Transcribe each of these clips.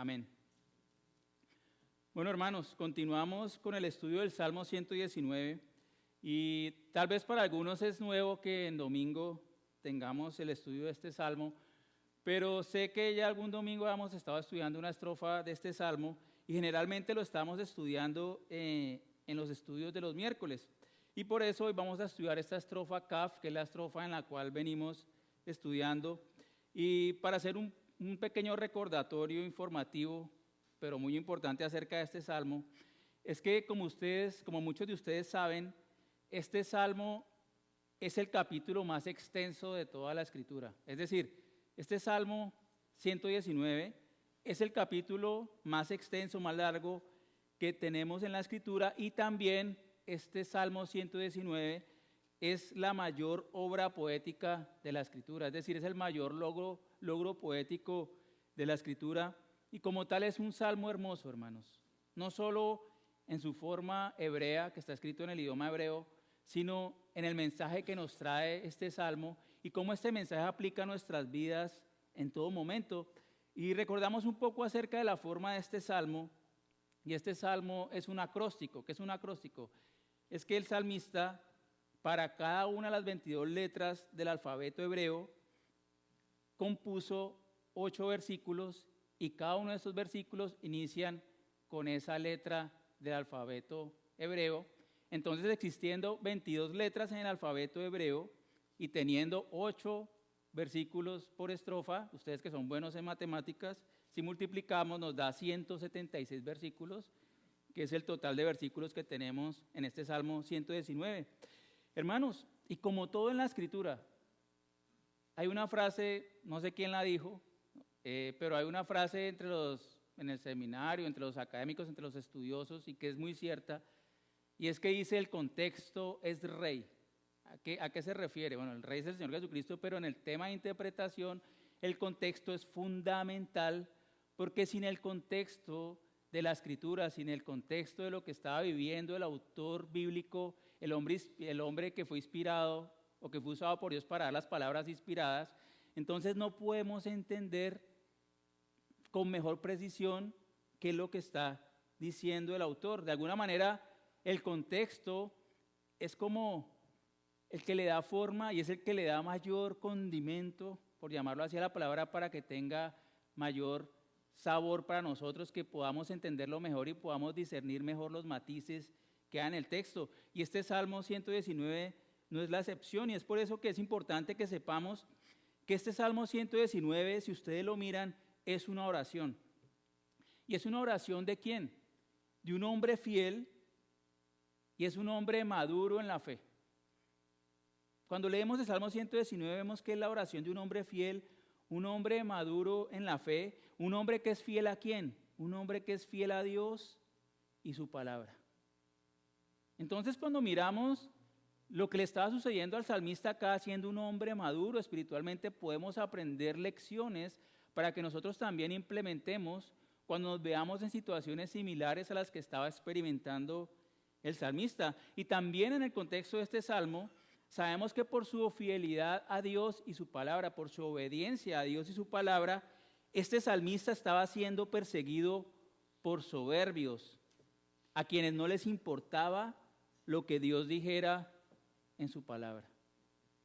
Amén. Bueno, hermanos, continuamos con el estudio del Salmo 119 y tal vez para algunos es nuevo que en domingo tengamos el estudio de este Salmo, pero sé que ya algún domingo hemos estado estudiando una estrofa de este Salmo y generalmente lo estamos estudiando en los estudios de los miércoles. Y por eso hoy vamos a estudiar esta estrofa Kaf, que es la estrofa en la cual venimos estudiando. Y para hacer un pequeño recordatorio informativo, pero muy importante acerca de este salmo, es que como muchos de ustedes saben, este salmo es el capítulo más extenso de toda la Escritura. Es decir, este salmo 119 es el capítulo más extenso, más largo que tenemos en la Escritura, y también este salmo 119 es la mayor obra poética de la Escritura, es decir, es el mayor logro poético de la Escritura, y como tal es un salmo hermoso, hermanos, no solo en su forma hebrea, que está escrito en el idioma hebreo, sino en el mensaje que nos trae este salmo y cómo este mensaje aplica a nuestras vidas en todo momento. Y recordamos un poco acerca de la forma de este salmo, y este salmo es un acróstico. ¿Qué es un acróstico? Es que el salmista, para cada una de las 22 letras del alfabeto hebreo, compuso 8 versículos y cada uno de esos versículos inician con esa letra del alfabeto hebreo. Entonces, existiendo 22 letras en el alfabeto hebreo y teniendo 8 versículos por estrofa, ustedes que son buenos en matemáticas, si multiplicamos nos da 176 versículos, que es el total de versículos que tenemos en este Salmo 119. Hermanos, y como todo en la Escritura, hay una frase, no sé quién la dijo, pero hay una frase en el seminario, entre los académicos, entre los estudiosos, y que es muy cierta, y es que dice: el contexto es rey. ¿A qué se refiere? Bueno, el rey es el Señor Jesucristo, pero en el tema de interpretación, el contexto es fundamental, porque sin el contexto de la Escritura, sin el contexto de lo que estaba viviendo el autor bíblico, el hombre que fue inspirado o que fue usado por Dios para dar las palabras inspiradas, entonces no podemos entender con mejor precisión qué es lo que está diciendo el autor. De alguna manera, el contexto es como el que le da forma y es el que le da mayor condimento, por llamarlo así a la palabra, para que tenga mayor sabor para nosotros, que podamos entenderlo mejor y podamos discernir mejor los matices que hay en el texto. Y este Salmo 119 no es la excepción, y es por eso que es importante que sepamos que este Salmo 119, si ustedes lo miran, es una oración. ¿Y es una oración de quién? De un hombre fiel, y es un hombre maduro en la fe. Cuando leemos el Salmo 119 vemos que es la oración de un hombre fiel, un hombre maduro en la fe, un hombre que es fiel ¿a quién? Un hombre que es fiel a Dios y su palabra. Entonces, cuando miramos lo que le estaba sucediendo al salmista acá, siendo un hombre maduro espiritualmente, podemos aprender lecciones para que nosotros también implementemos cuando nos veamos en situaciones similares a las que estaba experimentando el salmista. Y también en el contexto de este salmo, sabemos que por su fidelidad a Dios y su palabra, por su obediencia a Dios y su palabra, este salmista estaba siendo perseguido por soberbios, a quienes no les importaba lo que Dios dijera en su palabra.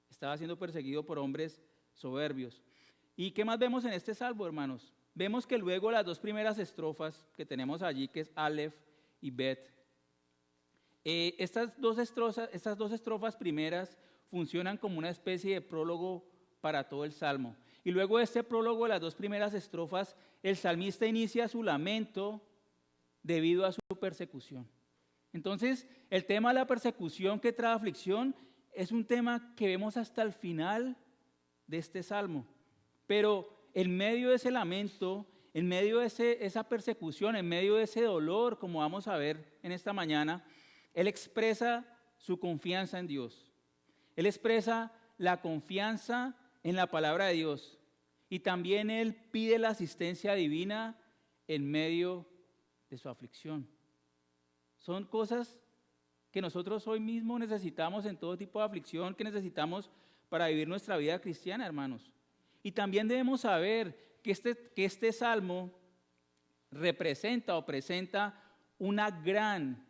Estaba siendo perseguido por hombres soberbios. ¿Y qué más vemos en este salmo, hermanos? Vemos que luego las 2 primeras estrofas que tenemos allí, que es Aleph y Bet, estas dos estrofas primeras funcionan como una especie de prólogo para todo el salmo. Y luego de este prólogo de las 2 primeras estrofas, el salmista inicia su lamento debido a su persecución. Entonces, el tema de la persecución que trae aflicción es un tema que vemos hasta el final de este salmo. Pero en medio de ese lamento, en medio de esa persecución, en medio de ese dolor, como vamos a ver en esta mañana, él expresa su confianza en Dios. Él expresa la confianza en la palabra de Dios. Y también él pide la asistencia divina en medio de su aflicción. Son cosas que nosotros hoy mismo necesitamos en todo tipo de aflicción, que necesitamos para vivir nuestra vida cristiana, hermanos. Y también debemos saber que este salmo representa o presenta una gran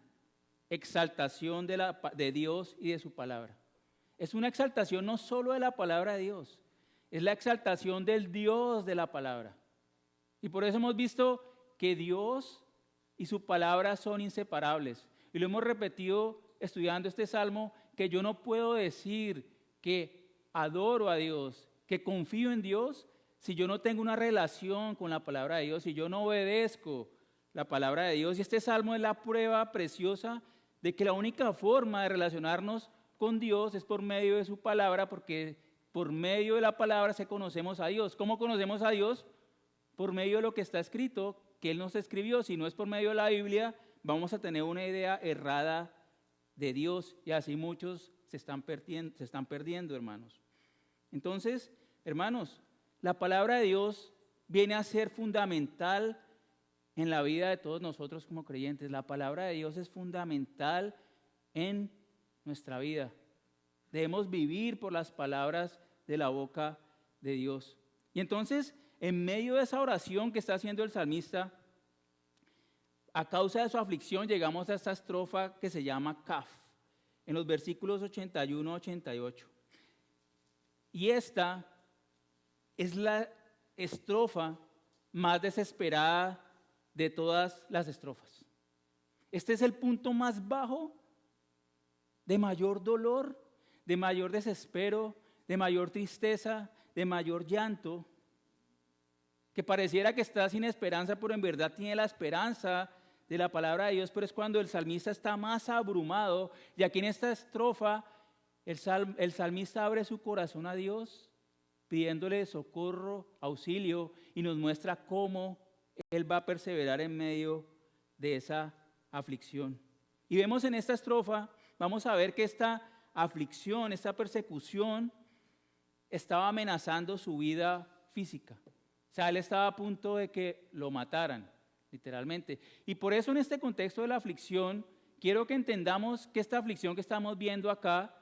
exaltación de Dios y de su palabra. Es una exaltación no solo de la palabra de Dios, es la exaltación del Dios de la palabra. Y por eso hemos visto que Dios y su palabra son inseparables. Y lo hemos repetido estudiando este salmo, que yo no puedo decir que adoro a Dios, que confío en Dios, si yo no tengo una relación con la palabra de Dios, si yo no obedezco la palabra de Dios. Y este salmo es la prueba preciosa de que la única forma de relacionarnos con Dios es por medio de su palabra, porque por medio de la palabra se conocemos a Dios. ¿Cómo conocemos a Dios? Por medio de lo que está escrito, que Él nos escribió. Si no es por medio de la Biblia, vamos a tener una idea errada de Dios, y así muchos se están perdiendo, hermanos. Entonces, hermanos, la palabra de Dios viene a ser fundamental en la vida de todos nosotros como creyentes. La palabra de Dios es fundamental en nuestra vida. Debemos vivir por las palabras de la boca de Dios. Y entonces, en medio de esa oración que está haciendo el salmista, a causa de su aflicción llegamos a esta estrofa que se llama Kaf, en los versículos 81-88. Y esta es la estrofa más desesperada de todas las estrofas. Este es el punto más bajo, de mayor dolor, de mayor desespero, de mayor tristeza, de mayor llanto, que pareciera que está sin esperanza, pero en verdad tiene la esperanza de la palabra de Dios. Pero es cuando el salmista está más abrumado, y aquí en esta estrofa el salmista abre su corazón a Dios, pidiéndole socorro, auxilio, y nos muestra cómo él va a perseverar en medio de esa aflicción. Y vemos en esta estrofa, vamos a ver que esta aflicción, esta persecución, estaba amenazando su vida física. O sea, él estaba a punto de que lo mataran, literalmente. Y por eso en este contexto de la aflicción, quiero que entendamos que esta aflicción que estamos viendo acá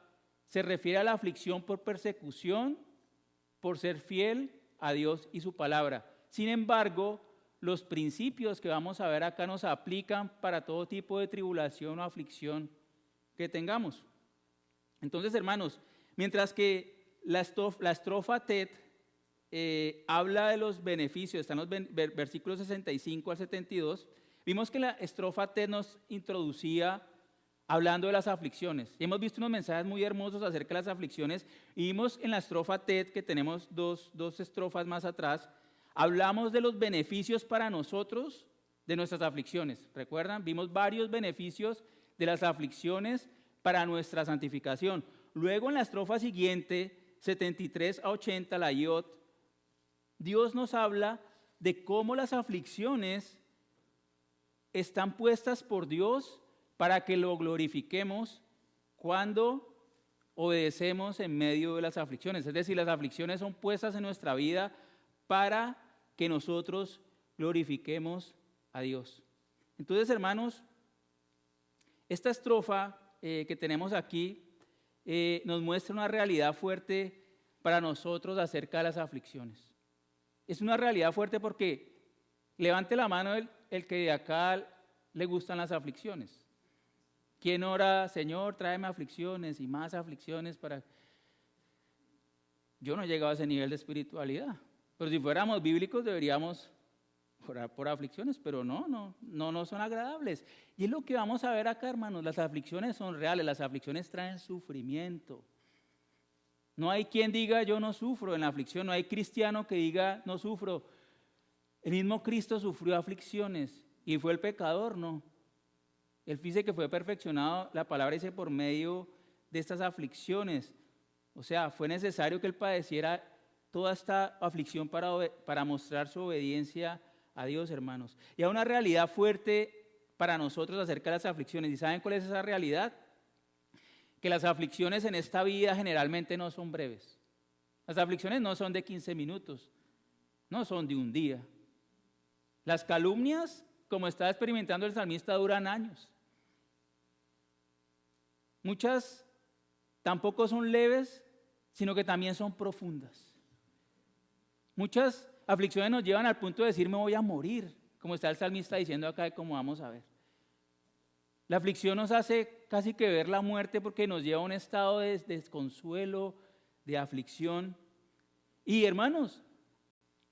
se refiere a la aflicción por persecución, por ser fiel a Dios y su palabra. Sin embargo, los principios que vamos a ver acá nos aplican para todo tipo de tribulación o aflicción que tengamos. Entonces, hermanos, mientras que la estrofa Tet habla de los beneficios, están los versículos 65 al 72, vimos que la estrofa Tet nos introducía hablando de las aflicciones. Y hemos visto unos mensajes muy hermosos acerca de las aflicciones, y vimos en la estrofa Tet, que tenemos dos estrofas más atrás, hablamos de los beneficios para nosotros de nuestras aflicciones. ¿Recuerdan? Vimos varios beneficios de las aflicciones para nuestra santificación. Luego en la estrofa siguiente, 73 a 80, la Yod, Dios nos habla de cómo las aflicciones están puestas por Dios para que lo glorifiquemos cuando obedecemos en medio de las aflicciones. Es decir, las aflicciones son puestas en nuestra vida para que nosotros glorifiquemos a Dios. Entonces, hermanos, esta estrofa que tenemos aquí nos muestra una realidad fuerte para nosotros acerca de las aflicciones. Es una realidad fuerte porque levante la mano el que de acá le gustan las aflicciones. ¿Quién ora, Señor, tráeme aflicciones y más aflicciones para...? Yo no he llegado a ese nivel de espiritualidad. Pero si fuéramos bíblicos deberíamos orar por aflicciones, pero no son agradables. Y es lo que vamos a ver acá, hermanos. Las aflicciones son reales, las aflicciones traen sufrimiento. No hay quien diga yo no sufro en la aflicción, no hay cristiano que diga no sufro. El mismo Cristo sufrió aflicciones y fue el pecador, ¿no? Él dice que fue perfeccionado, la palabra dice, por medio de estas aflicciones. O sea, fue necesario que él padeciera toda esta aflicción para mostrar su obediencia a Dios, hermanos. Y hay una realidad fuerte para nosotros acerca de las aflicciones. ¿Y saben cuál es esa realidad? Que las aflicciones en esta vida generalmente no son breves. Las aflicciones no son de 15 minutos, no son de un día. Las calumnias, como está experimentando el salmista, duran años. Muchas tampoco son leves, sino que también son profundas. Muchas aflicciones nos llevan al punto de decir me voy a morir. como está el salmista diciendo acá y como vamos a ver. La aflicción nos hace casi que ver la muerte porque nos lleva a un estado de desconsuelo, de aflicción. Y hermanos,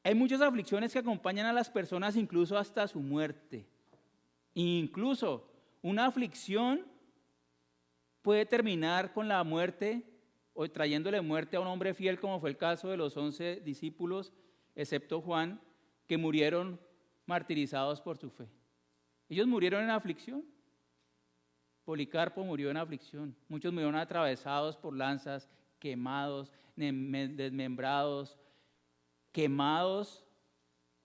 hay muchas aflicciones que acompañan a las personas incluso hasta su muerte. Incluso una aflicción puede terminar con la muerte o trayéndole muerte a un hombre fiel, como fue el caso de los 11 discípulos, excepto Juan, que murieron martirizados por su fe. Ellos murieron en aflicción. Policarpo murió en aflicción. Muchos murieron atravesados por lanzas, quemados, desmembrados, quemados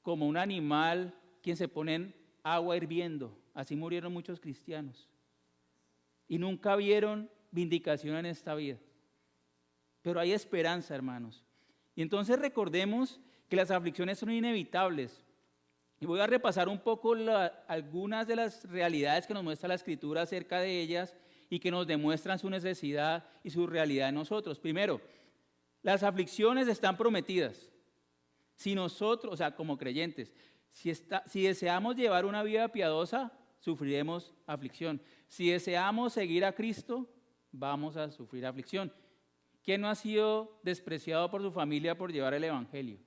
como un animal quien se pone en agua hirviendo. Así murieron muchos cristianos. Y nunca vieron vindicación en esta vida. Pero hay esperanza, hermanos. Y entonces recordemos que las aflicciones son inevitables. Y voy a repasar un poco algunas de las realidades que nos muestra la Escritura acerca de ellas y que nos demuestran su necesidad y su realidad en nosotros. Primero, las aflicciones están prometidas. Si nosotros, o sea, como creyentes, si deseamos llevar una vida piadosa, sufriremos aflicción. Si deseamos seguir a Cristo, vamos a sufrir aflicción. ¿Quién no ha sido despreciado por su familia por llevar el Evangelio?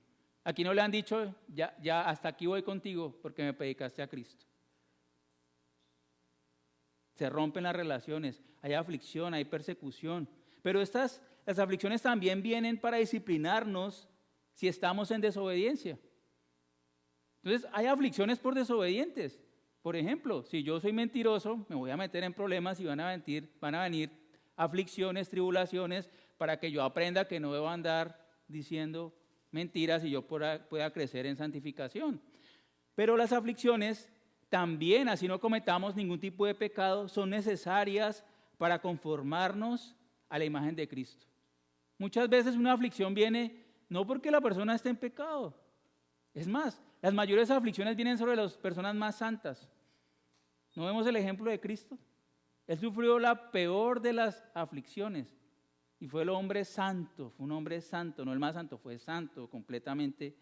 Aquí no le han dicho, ya hasta aquí voy contigo porque me predicaste a Cristo. Se rompen las relaciones, hay aflicción, hay persecución. Pero las aflicciones también vienen para disciplinarnos si estamos en desobediencia. Entonces, hay aflicciones por desobedientes. Por ejemplo, si yo soy mentiroso, me voy a meter en problemas y van a venir aflicciones, tribulaciones, para que yo aprenda que no debo andar diciendo mentiras y yo pueda crecer en santificación. Pero las aflicciones también, así no cometamos ningún tipo de pecado, son necesarias para conformarnos a la imagen de Cristo. Muchas veces una aflicción viene no porque la persona esté en pecado. Es más, las mayores aflicciones vienen sobre las personas más santas. ¿No vemos el ejemplo de Cristo? Él sufrió la peor de las aflicciones y fue el hombre santo, fue un hombre santo, no el más santo, fue santo, completamente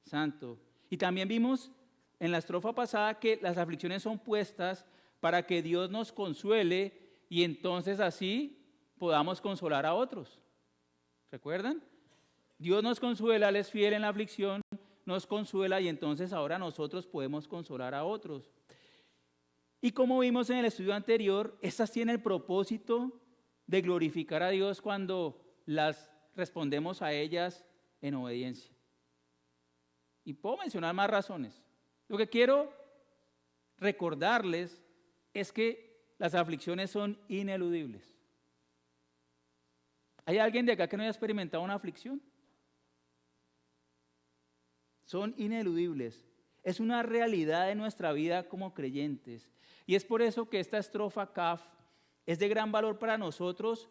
santo. Y también vimos en la estrofa pasada que las aflicciones son puestas para que Dios nos consuele y entonces así podamos consolar a otros. ¿Recuerdan? Dios nos consuela, Él es fiel en la aflicción, nos consuela y entonces ahora nosotros podemos consolar a otros. Y como vimos en el estudio anterior, estas tienen el propósito de glorificar a Dios cuando las respondemos a ellas en obediencia. Y puedo mencionar más razones. Lo que quiero recordarles es que las aflicciones son ineludibles. ¿Hay alguien de acá que no haya experimentado una aflicción? Son ineludibles. Es una realidad de nuestra vida como creyentes. Y es por eso que esta estrofa Kaf es de gran valor para nosotros.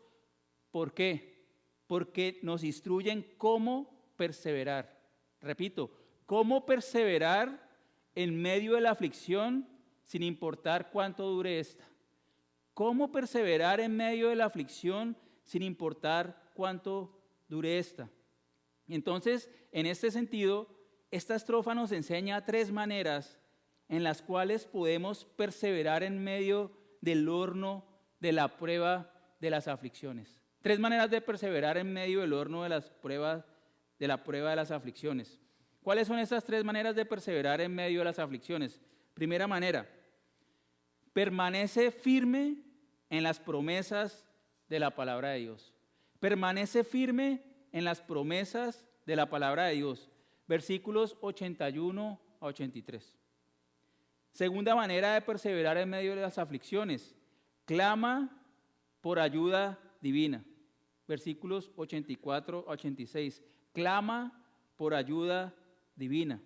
¿Por qué? Porque nos instruyen cómo perseverar. Repito, cómo perseverar en medio de la aflicción sin importar cuánto dure esta. Cómo perseverar en medio de la aflicción sin importar cuánto dure esta. Entonces, en este sentido, esta estrofa nos enseña 3 maneras en las cuales podemos perseverar en medio del horno de la prueba de las aflicciones. 3 maneras de perseverar en medio del horno de las pruebas, de la prueba de las aflicciones. ¿Cuáles son esas 3 maneras de perseverar en medio de las aflicciones? Primera manera, permanece firme en las promesas de la palabra de Dios. Permanece firme en las promesas de la palabra de Dios. Versículos 81 a 83. Segunda manera de perseverar en medio de las aflicciones, clama por ayuda divina. Versículos 84 a 86. Clama por ayuda divina.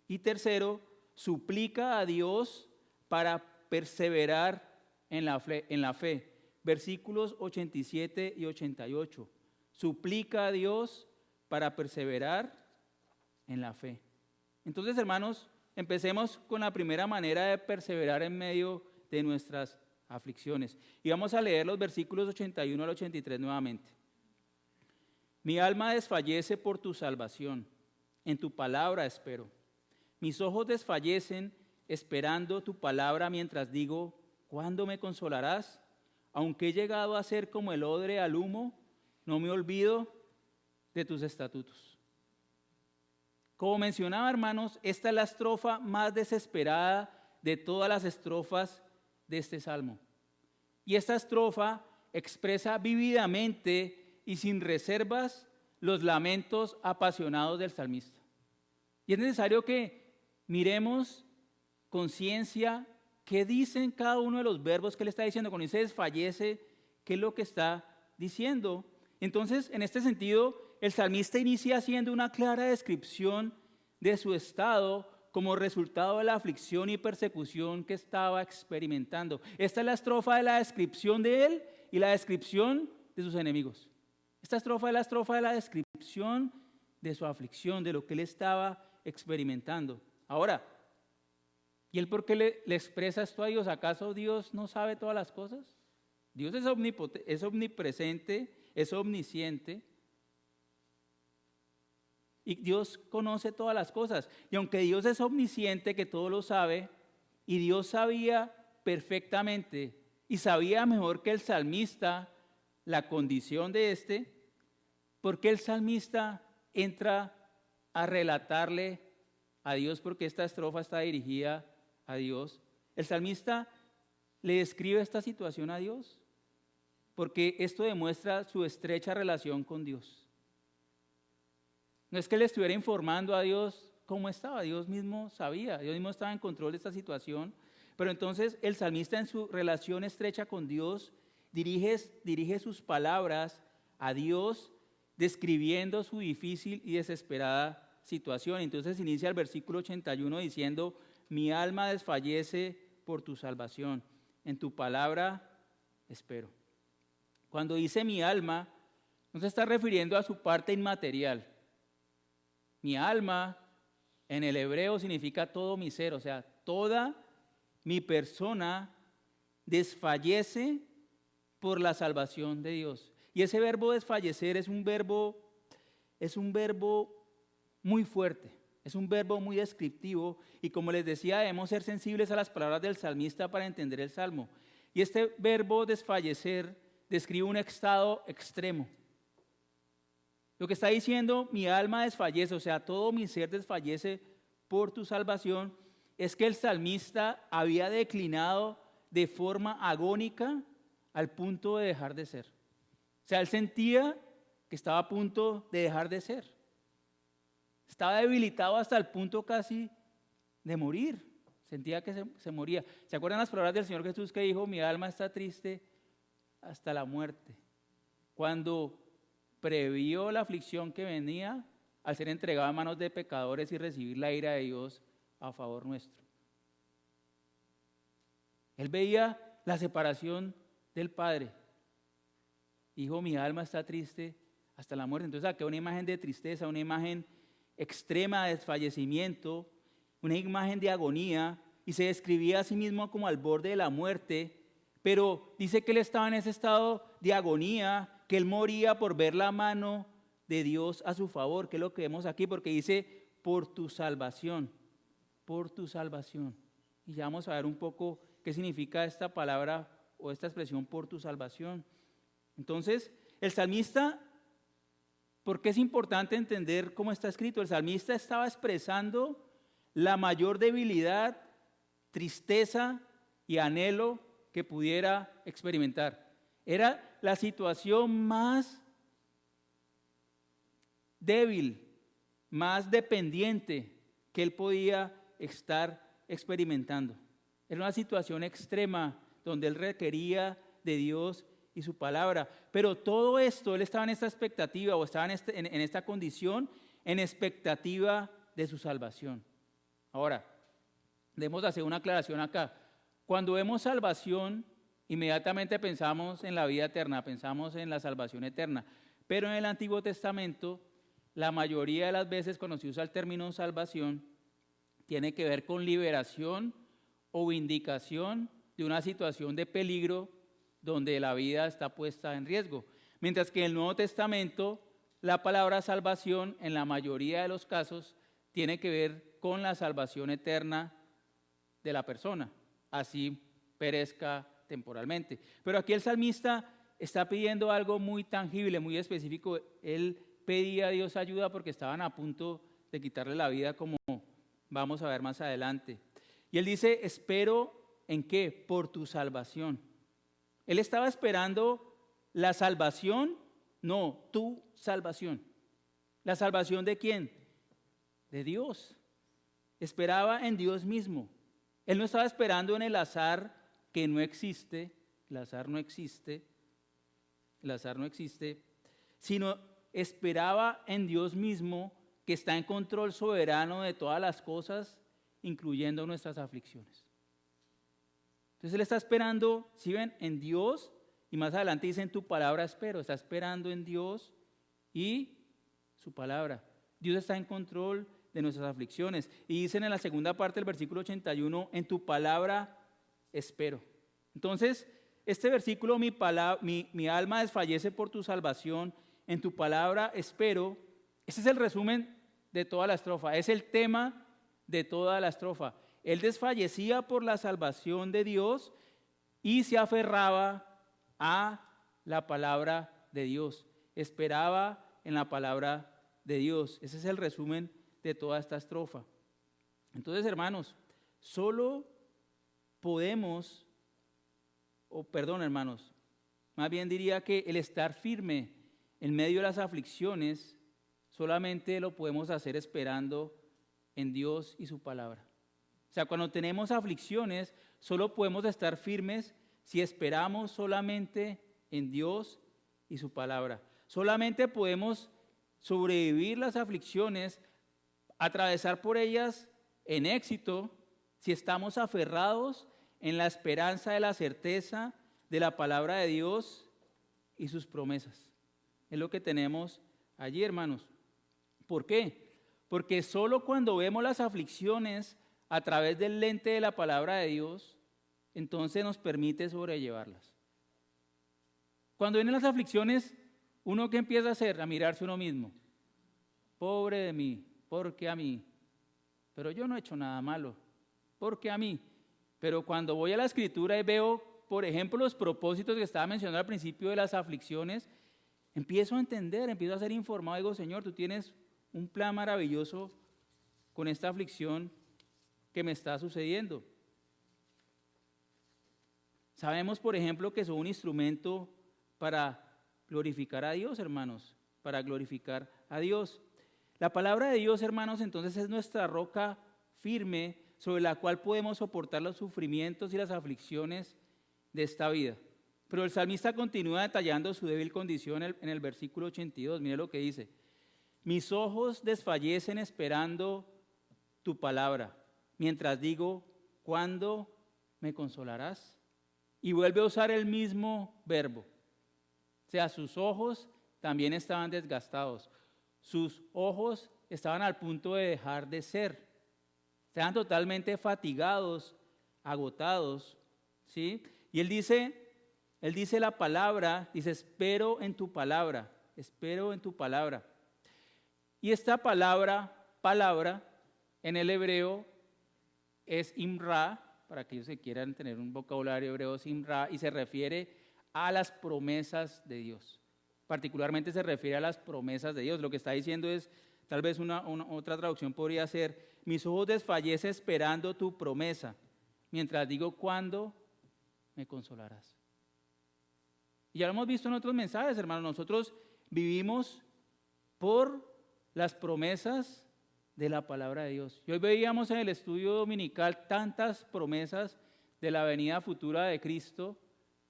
Y tercero, suplica a Dios para perseverar en la fe. Versículos 87 y 88. Suplica a Dios para perseverar en la fe. Entonces, hermanos, empecemos con la primera manera de perseverar en medio de nuestras aflicciones. Y vamos a leer los versículos 81 al 83 nuevamente. Mi alma desfallece por tu salvación, en tu palabra espero. Mis ojos desfallecen esperando tu palabra mientras digo, ¿cuándo me consolarás? Aunque he llegado a ser como el odre al humo, no me olvido de tus estatutos. Como mencionaba, hermanos, esta es la estrofa más desesperada de todas las estrofas de este salmo. Y esta estrofa expresa vívidamente y sin reservas los lamentos apasionados del salmista. Y es necesario que miremos con ciencia qué dicen cada uno de los verbos que él está diciendo. Cuando dice desfallece, ¿qué es lo que está diciendo? Entonces, en este sentido, el salmista inicia haciendo una clara descripción de su estado como resultado de la aflicción y persecución que estaba experimentando. Esta es la estrofa de la descripción de él y la descripción de sus enemigos. Esta estrofa es la estrofa de la descripción de su aflicción, de lo que él estaba experimentando. Ahora, ¿y él por qué le expresa esto a Dios? ¿Acaso Dios no sabe todas las cosas? Dios es omnipresente, es omnisciente. Y Dios conoce todas las cosas. Y aunque Dios es omnisciente, que todo lo sabe, y Dios sabía perfectamente y sabía mejor que el salmista la condición de este, ¿por qué el salmista entra a relatarle a Dios? Porque esta estrofa está dirigida a Dios. El salmista le describe esta situación a Dios porque esto demuestra su estrecha relación con Dios. No es que le estuviera informando a Dios cómo estaba, Dios mismo sabía, Dios mismo estaba en control de esta situación, pero entonces el salmista en su relación estrecha con Dios dirige sus palabras a Dios describiendo su difícil y desesperada situación. Entonces inicia el versículo 81 diciendo, mi alma desfallece por tu salvación, en tu palabra espero. Cuando dice mi alma, no se está refiriendo a su parte inmaterial. Mi alma en el hebreo significa todo mi ser, o sea, toda mi persona desfallece por la salvación de Dios. Y ese verbo desfallecer es un verbo muy fuerte, es un verbo muy descriptivo y como les decía, debemos ser sensibles a las palabras del salmista para entender el salmo. Y este verbo desfallecer describe un estado extremo. Lo que está diciendo, mi alma desfallece, o sea, todo mi ser desfallece por tu salvación, es que el salmista había declinado de forma agónica al punto de dejar de ser. O sea, él sentía que estaba a punto de dejar de ser. Estaba debilitado hasta el punto casi de morir. Sentía que se moría. ¿Se acuerdan las palabras del Señor Jesús que dijo, mi alma está triste hasta la muerte? Cuando previó la aflicción que venía al ser entregado a manos de pecadores y recibir la ira de Dios a favor nuestro. Él veía la separación del Padre. Dijo, mi alma está triste hasta la muerte. Entonces acá una imagen de tristeza, una imagen extrema de desfallecimiento, una imagen de agonía, y se describía a sí mismo como al borde de la muerte, pero dice que él estaba en ese estado de agonía, que él moría por ver la mano de Dios a su favor, que es lo que vemos aquí, porque dice, por tu salvación, por tu salvación. Y ya vamos a ver un poco qué significa esta palabra o esta expresión, por tu salvación. Entonces, el salmista, ¿por qué es importante entender cómo está escrito? El salmista estaba expresando la mayor debilidad, tristeza y anhelo que pudiera experimentar. Era la situación más débil, más dependiente que él podía estar experimentando. Era una situación extrema donde él requería de Dios y su palabra. Pero todo esto, él estaba en esta expectativa o estaba en esta condición, en expectativa de su salvación. Ahora, debemos hacer una aclaración acá. Cuando vemos salvación, inmediatamente pensamos en la vida eterna, pensamos en la salvación eterna. Pero en el Antiguo Testamento, la mayoría de las veces cuando se usa el término salvación, tiene que ver con liberación o vindicación de una situación de peligro donde la vida está puesta en riesgo. Mientras que en el Nuevo Testamento, la palabra salvación, en la mayoría de los casos, tiene que ver con la salvación eterna de la persona, así perezca temporalmente. Pero aquí el salmista está pidiendo algo muy tangible, muy específico. Él pedía a Dios ayuda porque estaban a punto de quitarle la vida, como vamos a ver más adelante. Y él dice, espero ¿en qué? Por tu salvación. Él estaba esperando la salvación, no, tu salvación. ¿La salvación de quién? De Dios. Esperaba en Dios mismo. Él no estaba esperando en el azar que no existe, el azar no existe, sino esperaba en Dios mismo, que está en control soberano de todas las cosas, incluyendo nuestras aflicciones. Entonces él está esperando, ¿sí ven? En Dios, y más adelante dice en tu palabra espero, está esperando en Dios y su palabra. Dios está en control de nuestras aflicciones. Y dicen en la segunda parte del versículo 81, en tu palabra espero. Entonces, este versículo, mi alma desfallece por tu salvación, en tu palabra espero, ese es el resumen de toda la estrofa, es el tema de toda la estrofa. Él desfallecía por la salvación de Dios y se aferraba a la palabra de Dios. Esperaba en la palabra de Dios. Ese es el resumen de toda esta estrofa. Entonces, hermanos, hermanos, más bien diría que el estar firme en medio de las aflicciones solamente lo podemos hacer esperando en Dios y su palabra. O sea, cuando tenemos aflicciones, solo podemos estar firmes si esperamos solamente en Dios y su palabra. Solamente podemos sobrevivir las aflicciones, atravesar por ellas en éxito, si estamos aferrados en la esperanza de la certeza de la palabra de Dios y sus promesas. Es lo que tenemos allí, hermanos. ¿Por qué? Porque solo cuando vemos las aflicciones a través del lente de la palabra de Dios, entonces nos permite sobrellevarlas. Cuando vienen las aflicciones, ¿uno qué empieza a hacer? A mirarse uno mismo. Pobre de mí, ¿por qué a mí? Pero yo no he hecho nada malo, ¿por qué a mí? Pero cuando voy a la Escritura y veo, por ejemplo, los propósitos que estaba mencionando al principio de las aflicciones, empiezo a entender, empiezo a ser informado. Digo, Señor, tú tienes un plan maravilloso con esta aflicción que me está sucediendo. Sabemos, por ejemplo, que son un instrumento para glorificar a Dios, hermanos, para glorificar a Dios. La palabra de Dios, hermanos, entonces es nuestra roca firme sobre la cual podemos soportar los sufrimientos y las aflicciones de esta vida. Pero el salmista continúa detallando su débil condición en el versículo 82. Mire lo que dice: mis ojos desfallecen esperando tu palabra, mientras digo, ¿cuándo me consolarás? Y vuelve a usar el mismo verbo. O sea, sus ojos también estaban desgastados. Sus ojos estaban al punto de dejar de ser. Estaban totalmente fatigados, agotados, ¿sí? Y él dice la palabra, dice, espero en tu palabra, espero en tu palabra. Y esta palabra, en el hebreo es imra, para aquellos que quieran tener un vocabulario hebreo, es imra, y se refiere a las promesas de Dios. Particularmente se refiere a las promesas de Dios. Lo que está diciendo es, tal vez otra traducción podría ser, mis ojos desfallecen esperando tu promesa, mientras digo, ¿cuándo me consolarás? Y ya lo hemos visto en otros mensajes, hermanos. Nosotros vivimos por las promesas de la palabra de Dios. Y hoy veíamos en el estudio dominical tantas promesas de la venida futura de Cristo.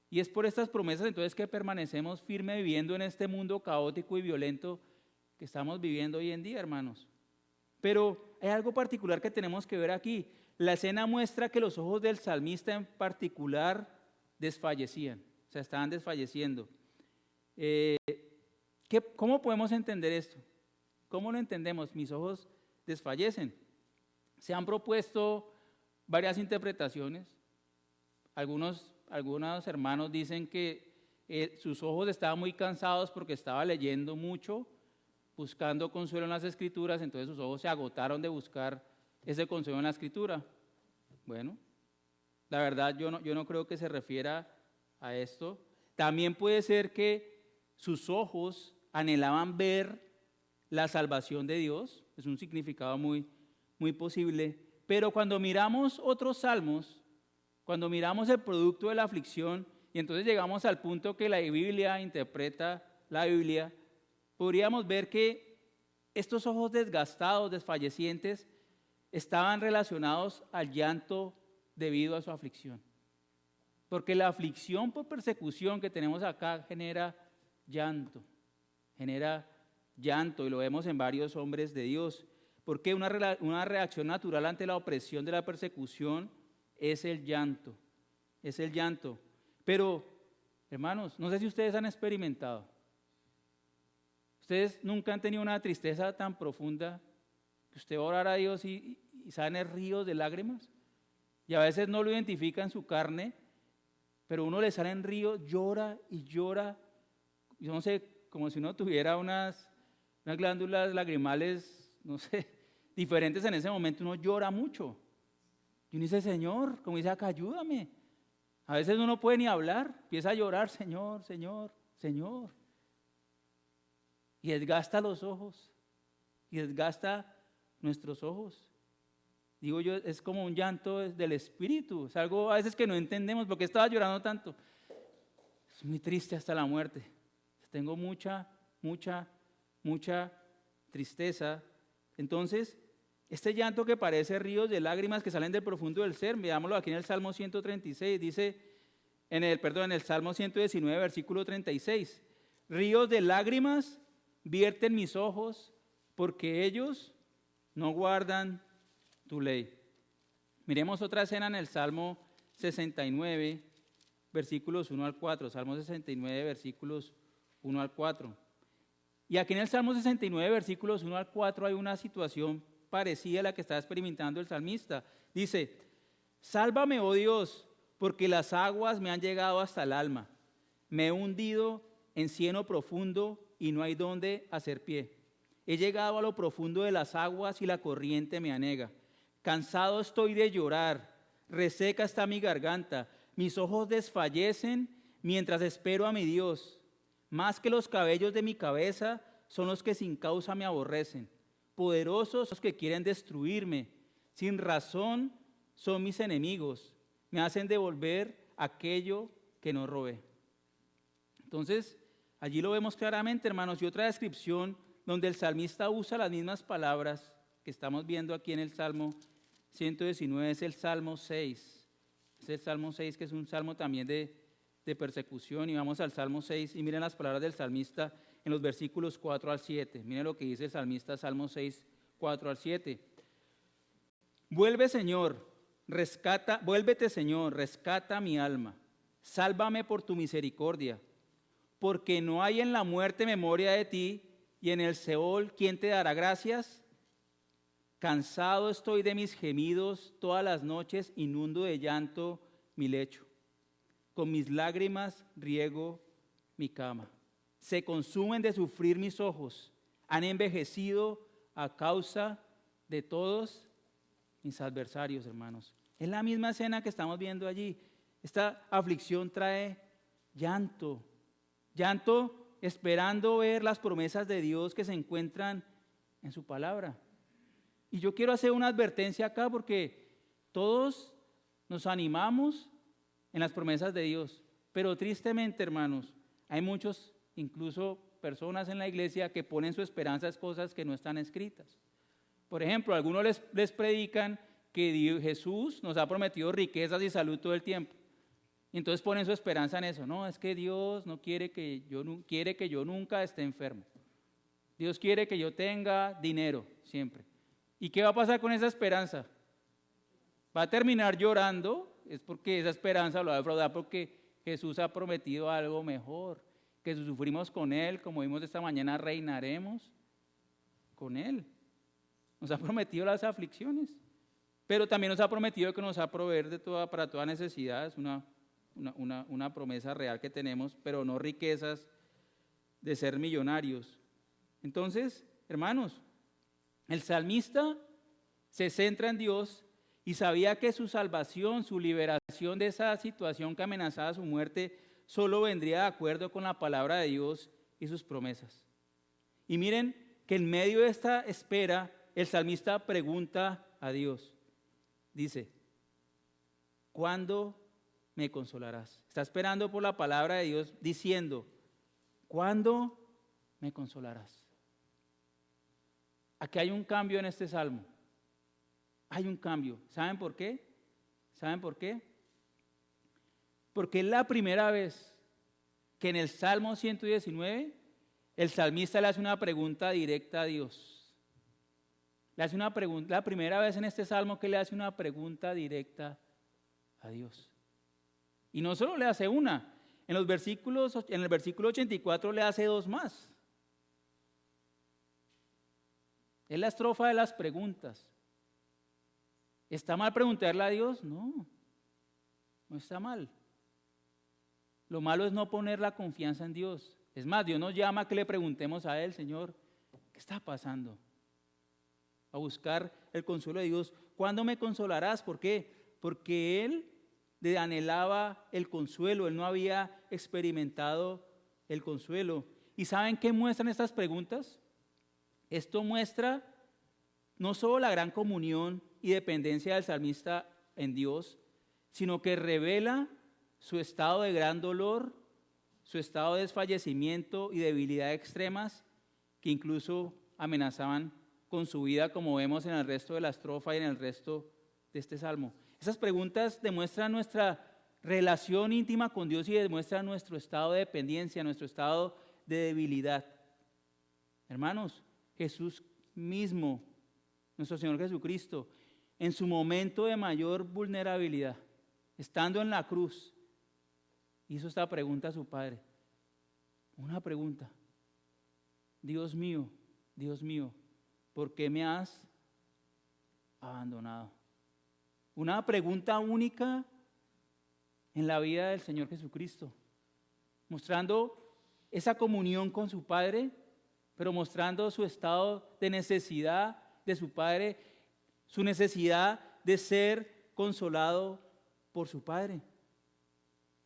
Y es por estas promesas entonces que permanecemos firmes viviendo en este mundo caótico y violento que estamos viviendo hoy en día, hermanos. Pero hay algo particular que tenemos que ver aquí. La escena muestra que los ojos del salmista en particular desfallecían, o sea, estaban desfalleciendo. ¿Cómo podemos entender esto? ¿Cómo lo entendemos? Mis ojos desfallecen. Se han propuesto varias interpretaciones. Algunos hermanos dicen que sus ojos estaban muy cansados porque estaba leyendo mucho, buscando consuelo en las Escrituras, entonces sus ojos se agotaron de buscar ese consuelo en la Escritura. Bueno, la verdad yo no creo que se refiera a esto. También puede ser que sus ojos anhelaban ver la salvación de Dios, es un significado muy, muy posible, pero cuando miramos otros salmos, cuando miramos el producto de la aflicción, y entonces llegamos al punto que la Biblia interpreta la Biblia, podríamos ver que estos ojos desgastados, desfallecientes, estaban relacionados al llanto debido a su aflicción. Porque la aflicción por persecución que tenemos acá genera llanto, y lo vemos en varios hombres de Dios. Porque una reacción natural ante la opresión de la persecución es el llanto, Pero, hermanos, no sé si ustedes han experimentado. ¿Ustedes nunca han tenido una tristeza tan profunda que usted va a orar a Dios y salen ríos de lágrimas? Y a veces no lo identifica en su carne, pero uno le sale en ríos, llora y llora. Yo no sé, como si uno tuviera unas glándulas lagrimales, no sé, diferentes en ese momento, uno llora mucho. Y uno dice, Señor, como dice acá, ayúdame. A veces uno no puede ni hablar, empieza a llorar, Señor, Señor, Señor. Y desgasta los ojos, y desgasta nuestros ojos. Digo yo, es como un llanto del espíritu, es algo a veces que no entendemos. ¿Por qué estaba llorando tanto? Es muy triste hasta la muerte. Tengo mucha tristeza. Entonces, este llanto que parece ríos de lágrimas que salen del profundo del ser, veámoslo aquí en el Salmo 136, dice, en el Salmo 119, versículo 36, ríos de lágrimas vierten mis ojos, porque ellos no guardan tu ley. Miremos otra escena en el Salmo 69, versículos 1 al 4, Salmo 69, versículos 1 al 4. Y aquí en el Salmo 69, versículos 1 al 4, hay una situación parecida a la que está experimentando el salmista. Dice, sálvame, oh Dios, porque las aguas me han llegado hasta el alma. Me he hundido en cieno profundo y no hay dónde hacer pie. He llegado a lo profundo de las aguas y la corriente me anega. Cansado estoy de llorar, reseca está mi garganta. Mis ojos desfallecen mientras espero a mi Dios. Más que los cabellos de mi cabeza son los que sin causa me aborrecen. Poderosos los que quieren destruirme. Sin razón son mis enemigos. Me hacen devolver aquello que no robé. Entonces, allí lo vemos claramente, hermanos. Y otra descripción donde el salmista usa las mismas palabras que estamos viendo aquí en el Salmo 119 es el Salmo 6. Es el Salmo 6, que es un salmo también de persecución. Y vamos al Salmo 6 y miren las palabras del salmista en los versículos 4 al 7. Miren lo que dice el salmista, Salmo 6, 4 al 7. Vuélvete, Señor, rescata mi alma. Sálvame por tu misericordia, porque no hay en la muerte memoria de ti, y en el Seol, ¿quién te dará gracias? Cansado estoy de mis gemidos, todas las noches inundo de llanto mi lecho. Con mis lágrimas riego mi cama. Se consumen de sufrir mis ojos, han envejecido a causa de todos mis adversarios, hermanos. Es la misma escena que estamos viendo allí. Esta aflicción trae llanto esperando ver las promesas de Dios que se encuentran en su palabra. Y yo quiero hacer una advertencia acá porque todos nos animamos en las promesas de Dios, pero tristemente, hermanos, hay muchos, incluso personas en la iglesia, que ponen su esperanza en cosas que no están escritas. Por ejemplo, algunos les predican que Jesús nos ha prometido riquezas y salud todo el tiempo. Y entonces ponen su esperanza en eso. No, es que Dios no quiere que yo nunca esté enfermo. Dios quiere que yo tenga dinero siempre. ¿Y qué va a pasar con esa esperanza? Va a terminar llorando, es porque esa esperanza lo va a defraudar, porque Jesús ha prometido algo mejor, que si sufrimos con Él, como vimos esta mañana, reinaremos con Él. Nos ha prometido las aflicciones, pero también nos ha prometido que nos va a proveer para toda necesidad. Es una promesa real que tenemos, pero no riquezas de ser millonarios. Entonces, hermanos, el salmista se centra en Dios y sabía que su salvación, su liberación de esa situación que amenazaba su muerte, solo vendría de acuerdo con la palabra de Dios y sus promesas. Y miren que en medio de esta espera, el salmista pregunta a Dios. Dice, ¿cuándo me consolarás? Está esperando por la palabra de Dios diciendo, ¿cuándo me consolarás? Aquí hay un cambio en este salmo. Hay un cambio. ¿Saben por qué? ¿Saben por qué? Porque es la primera vez que en el Salmo 119 el salmista le hace una pregunta directa a Dios. Le hace una pregunta, la primera vez en este salmo que le hace una pregunta directa a Dios. Y no solo le hace una, en el versículo 84 le hace dos más. Es la estrofa de las preguntas. ¿Está mal preguntarle a Dios? No, no está mal. Lo malo es no poner la confianza en Dios. Es más, Dios nos llama a que le preguntemos a Él, Señor, ¿qué está pasando? A buscar el consuelo de Dios. ¿Cuándo me consolarás? ¿Por qué? Porque Él le anhelaba el consuelo. Él no había experimentado el consuelo. ¿Y saben qué muestran estas preguntas? Esto muestra no solo la gran comunión y dependencia del salmista en Dios, sino que revela su estado de gran dolor, su estado de desfallecimiento y debilidad extremas que incluso amenazaban con su vida, como vemos en el resto de la estrofa y en el resto de este salmo. Esas preguntas demuestran nuestra relación íntima con Dios y demuestran nuestro estado de dependencia, nuestro estado de debilidad. Hermanos, Jesús mismo, nuestro Señor Jesucristo, en su momento de mayor vulnerabilidad, estando en la cruz, hizo esta pregunta a su Padre. Una pregunta. Dios mío, ¿por qué me has abandonado? Una pregunta única en la vida del Señor Jesucristo, mostrando esa comunión con su Padre, pero mostrando su estado de necesidad de su Padre, su necesidad de ser consolado por su Padre.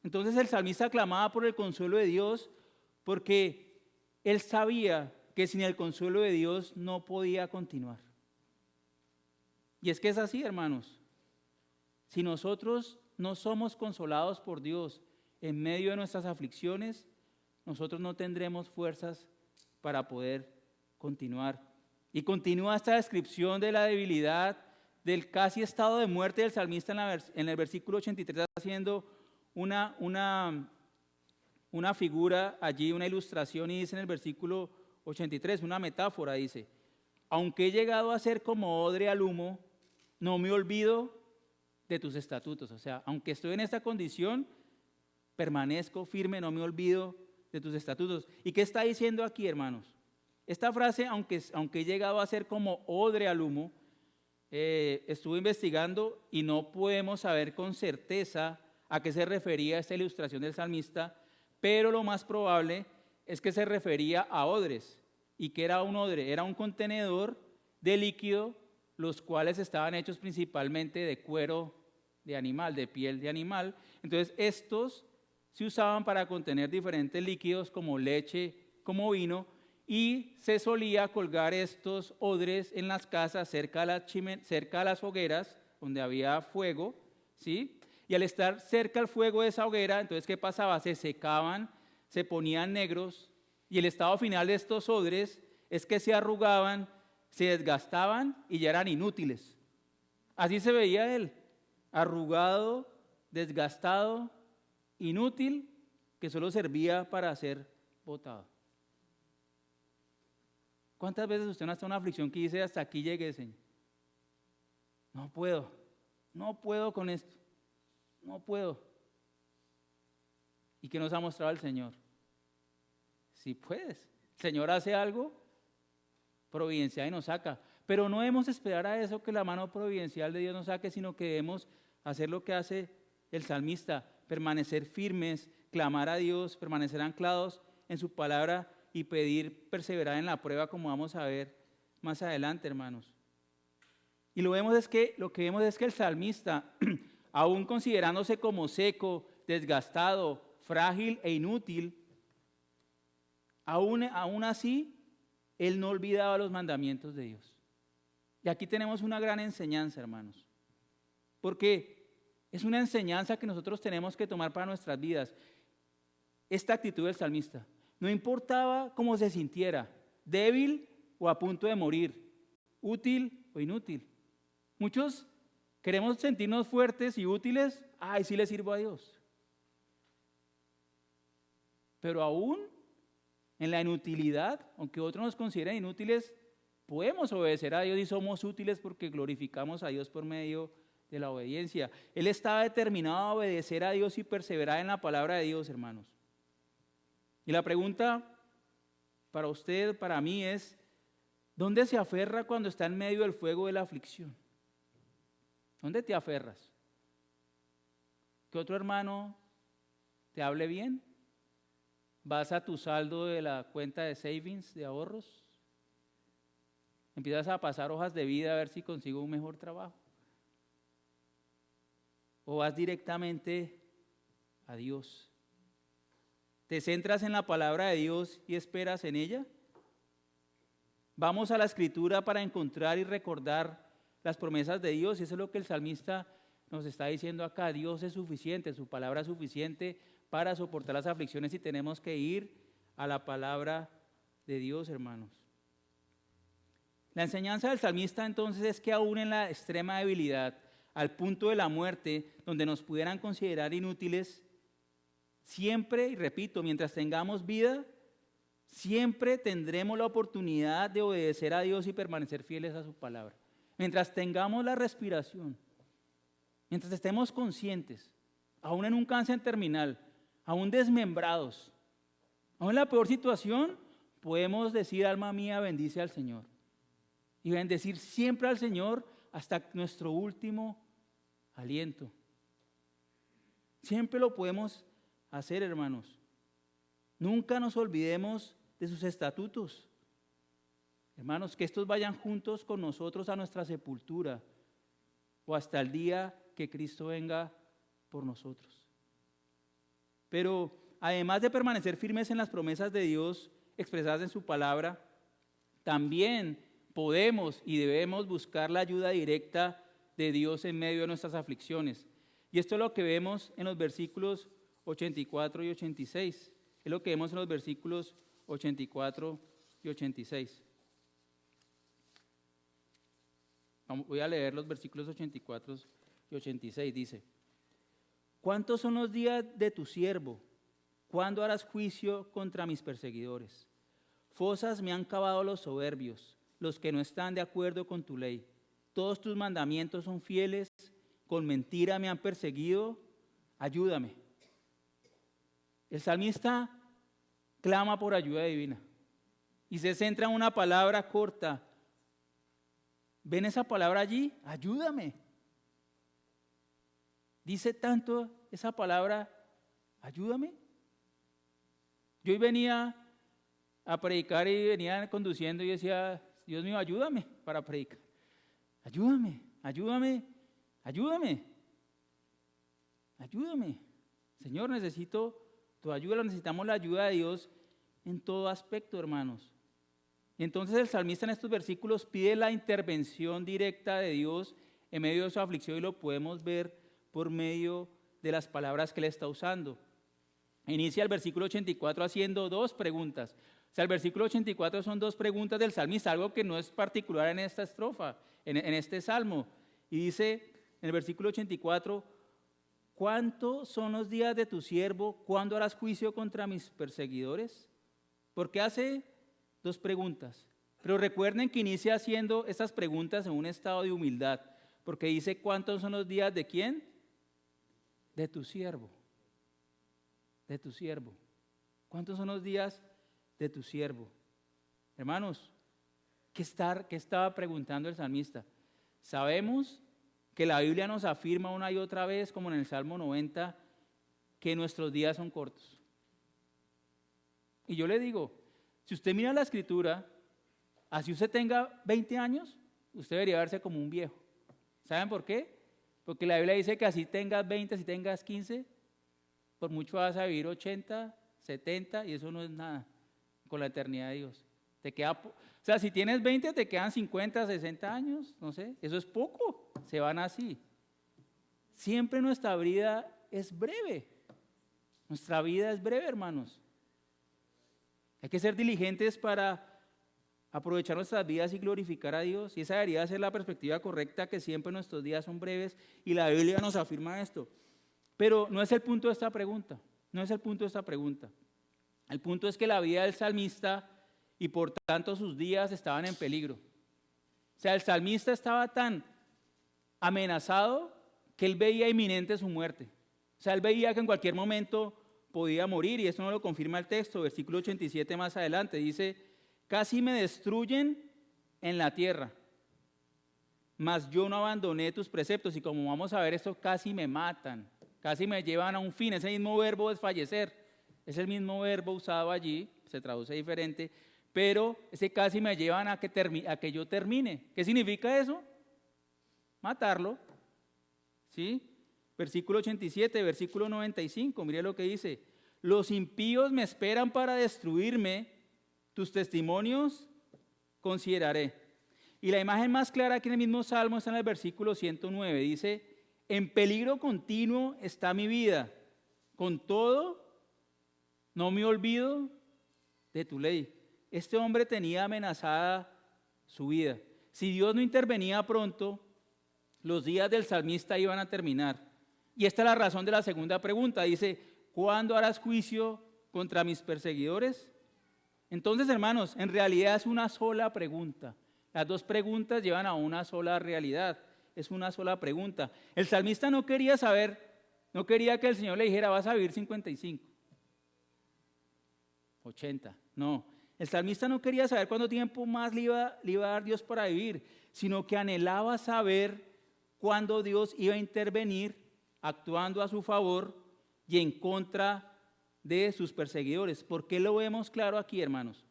Entonces el salmista clamaba por el consuelo de Dios porque él sabía que sin el consuelo de Dios no podía continuar. Y es que es así, hermanos. Si nosotros no somos consolados por Dios en medio de nuestras aflicciones, nosotros no tendremos fuerzas para poder continuar. Y continúa esta descripción de la debilidad, del casi estado de muerte del salmista en el versículo 83, haciendo una figura allí, una ilustración, y dice en el versículo 83, una metáfora, dice, aunque he llegado a ser como odre al humo, no me olvido de tus estatutos. O sea, aunque estoy en esta condición, permanezco firme, no me olvido de tus estatutos. ¿Y qué está diciendo aquí, hermanos? Esta frase, aunque he llegado a ser como odre al humo, estuve investigando y no podemos saber con certeza a qué se refería esta ilustración del salmista, pero lo más probable es que se refería a odres. ¿Y qué era un odre? Era un contenedor de líquido, los cuales estaban hechos principalmente de cuero de animal, de piel de animal. Entonces estos se usaban para contener diferentes líquidos como leche, como vino, y se solía colgar estos odres en las casas cerca de las hogueras donde había fuego, ¿sí? Y al estar cerca al fuego de esa hoguera, entonces ¿qué pasaba? Se secaban, se ponían negros, y el estado final de estos odres es que se arrugaban, se desgastaban y ya eran inútiles. Así se veía él, arrugado, desgastado, inútil, que solo servía para ser botado. ¿Cuántas veces usted no está en una aflicción que dice, hasta aquí llegué, Señor? No puedo con esto, no puedo. ¿Y qué nos ha mostrado el Señor? Sí puedes. El Señor hace algo providencial y nos saca. Pero no debemos esperar a eso, que la mano providencial de Dios nos saque, sino que debemos hacer lo que hace el salmista, permanecer firmes, clamar a Dios, permanecer anclados en su palabra y pedir perseverar en la prueba, como vamos a ver más adelante, hermanos. Y lo que vemos es que el salmista, aún considerándose como seco, desgastado, frágil e inútil, aún así, él no olvidaba los mandamientos de Dios. Y aquí tenemos una gran enseñanza, hermanos, porque es una enseñanza que nosotros tenemos que tomar para nuestras vidas. Esta actitud del salmista, no importaba cómo se sintiera, débil o a punto de morir, útil o inútil. Muchos queremos sentirnos fuertes y útiles, ay, sí le sirvo a Dios. Pero aún en la inutilidad, aunque otros nos consideren inútiles, podemos obedecer a Dios y somos útiles porque glorificamos a Dios por medio de la obediencia. Él estaba determinado a obedecer a Dios y perseverar en la palabra de Dios, hermanos. Y la pregunta para usted, para mí es, ¿dónde se aferra cuando está en medio del fuego de la aflicción? ¿Dónde te aferras? ¿Que otro hermano te hable bien? ¿Vas a tu saldo de la cuenta de savings, de ahorros? ¿Empiezas a pasar hojas de vida a ver si consigo un mejor trabajo? ¿O vas directamente a Dios? ¿Te centras en la palabra de Dios y esperas en ella? Vamos a la Escritura para encontrar y recordar las promesas de Dios, y eso es lo que el salmista nos está diciendo acá. Dios es suficiente, su palabra es suficiente para soportar las aflicciones y tenemos que ir a la palabra de Dios, hermanos. La enseñanza del salmista entonces es que aún en la extrema debilidad, al punto de la muerte, donde nos pudieran considerar inútiles, siempre, y repito, mientras tengamos vida, siempre tendremos la oportunidad de obedecer a Dios y permanecer fieles a su palabra. Mientras tengamos la respiración, mientras estemos conscientes, aún en un cáncer terminal, aún desmembrados, aún en la peor situación, podemos decir, alma mía, bendice al Señor. Y bendecir siempre al Señor hasta nuestro último aliento. Siempre lo podemos hacer, hermanos. Nunca nos olvidemos de sus estatutos. Hermanos, que estos vayan juntos con nosotros a nuestra sepultura o hasta el día que Cristo venga por nosotros. Pero además de permanecer firmes en las promesas de Dios expresadas en su palabra, también podemos y debemos buscar la ayuda directa de Dios en medio de nuestras aflicciones. Y esto es lo que vemos en los versículos 84 y 86. Es lo que vemos en los versículos 84 y 86. Voy a leer los versículos 84 y 86. Dice: ¿cuántos son los días de tu siervo? ¿Cuándo harás juicio contra mis perseguidores? Fosas me han cavado los soberbios, los que no están de acuerdo con tu ley. Todos tus mandamientos son fieles, con mentira me han perseguido, ayúdame. El salmista clama por ayuda divina y se centra en una palabra corta. ¿Ven esa palabra allí? Ayúdame. Dice tanto esa palabra, ayúdame. Yo hoy venía a predicar y venía conduciendo y decía, Dios mío, ayúdame para predicar. Ayúdame, ayúdame, ayúdame. Ayúdame. Señor, necesito tu ayuda, necesitamos la ayuda de Dios en todo aspecto, hermanos. Y entonces el salmista en estos versículos pide la intervención directa de Dios en medio de su aflicción y lo podemos ver por medio de las palabras que él está usando. Inicia el versículo 84 haciendo dos preguntas. O sea, el versículo 84 son dos preguntas del salmista, algo que no es particular en esta estrofa, en este salmo. Y dice en el versículo 84, ¿cuántos son los días de tu siervo? ¿Cuándo harás juicio contra mis perseguidores? Porque hace dos preguntas. Pero recuerden que inicia haciendo estas preguntas en un estado de humildad, porque dice, ¿cuántos son los días de quién? De tu siervo. De tu siervo. ¿Cuántos son los días de tu siervo? Hermanos, ¿qué estaba preguntando el salmista? Sabemos que la Biblia nos afirma una y otra vez, como en el Salmo 90, que nuestros días son cortos. Y yo le digo, si usted mira la Escritura, así usted tenga 20 años, usted debería verse como un viejo. ¿Saben por qué? Porque la Biblia dice que así tengas 20, así tengas 15, por mucho vas a vivir 80, 70 y eso no es nada con la eternidad de Dios. Te queda, o sea, si tienes 20 te quedan 50, 60 años, no sé, eso es poco, se van así. Siempre nuestra vida es breve. Nuestra vida es breve, hermanos. Hay que ser diligentes para aprovechar nuestras vidas y glorificar a Dios. Y esa debería ser la perspectiva correcta, que siempre nuestros días son breves y la Biblia nos afirma esto. Pero no es el punto de esta pregunta. No es el punto de esta pregunta. El punto es que la vida del salmista y por tanto sus días estaban en peligro. O sea, el salmista estaba tan amenazado que él veía inminente su muerte. O sea, él veía que en cualquier momento podía morir, y eso no lo confirma el texto. Versículo 87 más adelante dice: casi me destruyen en la tierra, mas yo no abandoné tus preceptos. Y como vamos a ver, esto casi me matan, casi me llevan a un fin. Ese mismo verbo desfallecer es el mismo verbo usado allí, se traduce diferente, pero ese casi me llevan a que yo termine. ¿Qué significa eso? Matarlo. ¿Sí? Versículo 87, versículo 95, mire lo que dice: los impíos me esperan para destruirme, tus testimonios consideraré. Y la imagen más clara aquí en el mismo Salmo está en el versículo 109, dice: en peligro continuo está mi vida, con todo no me olvido de tu ley. Este hombre tenía amenazada su vida. Si Dios no intervenía pronto, los días del salmista iban a terminar. Y esta es la razón de la segunda pregunta. Dice: ¿cuándo harás juicio contra mis perseguidores? Entonces, hermanos, en realidad es una sola pregunta. Las dos preguntas llevan a una sola realidad. Es una sola pregunta. El salmista no quería saber, no quería que el Señor le dijera: vas a vivir 55, 80. No, el salmista no quería saber cuánto tiempo más le iba a dar Dios para vivir, sino que anhelaba saber cuándo Dios iba a intervenir, actuando a su favor y en contra de sus perseguidores. ¿Por qué lo vemos claro aquí, hermanos?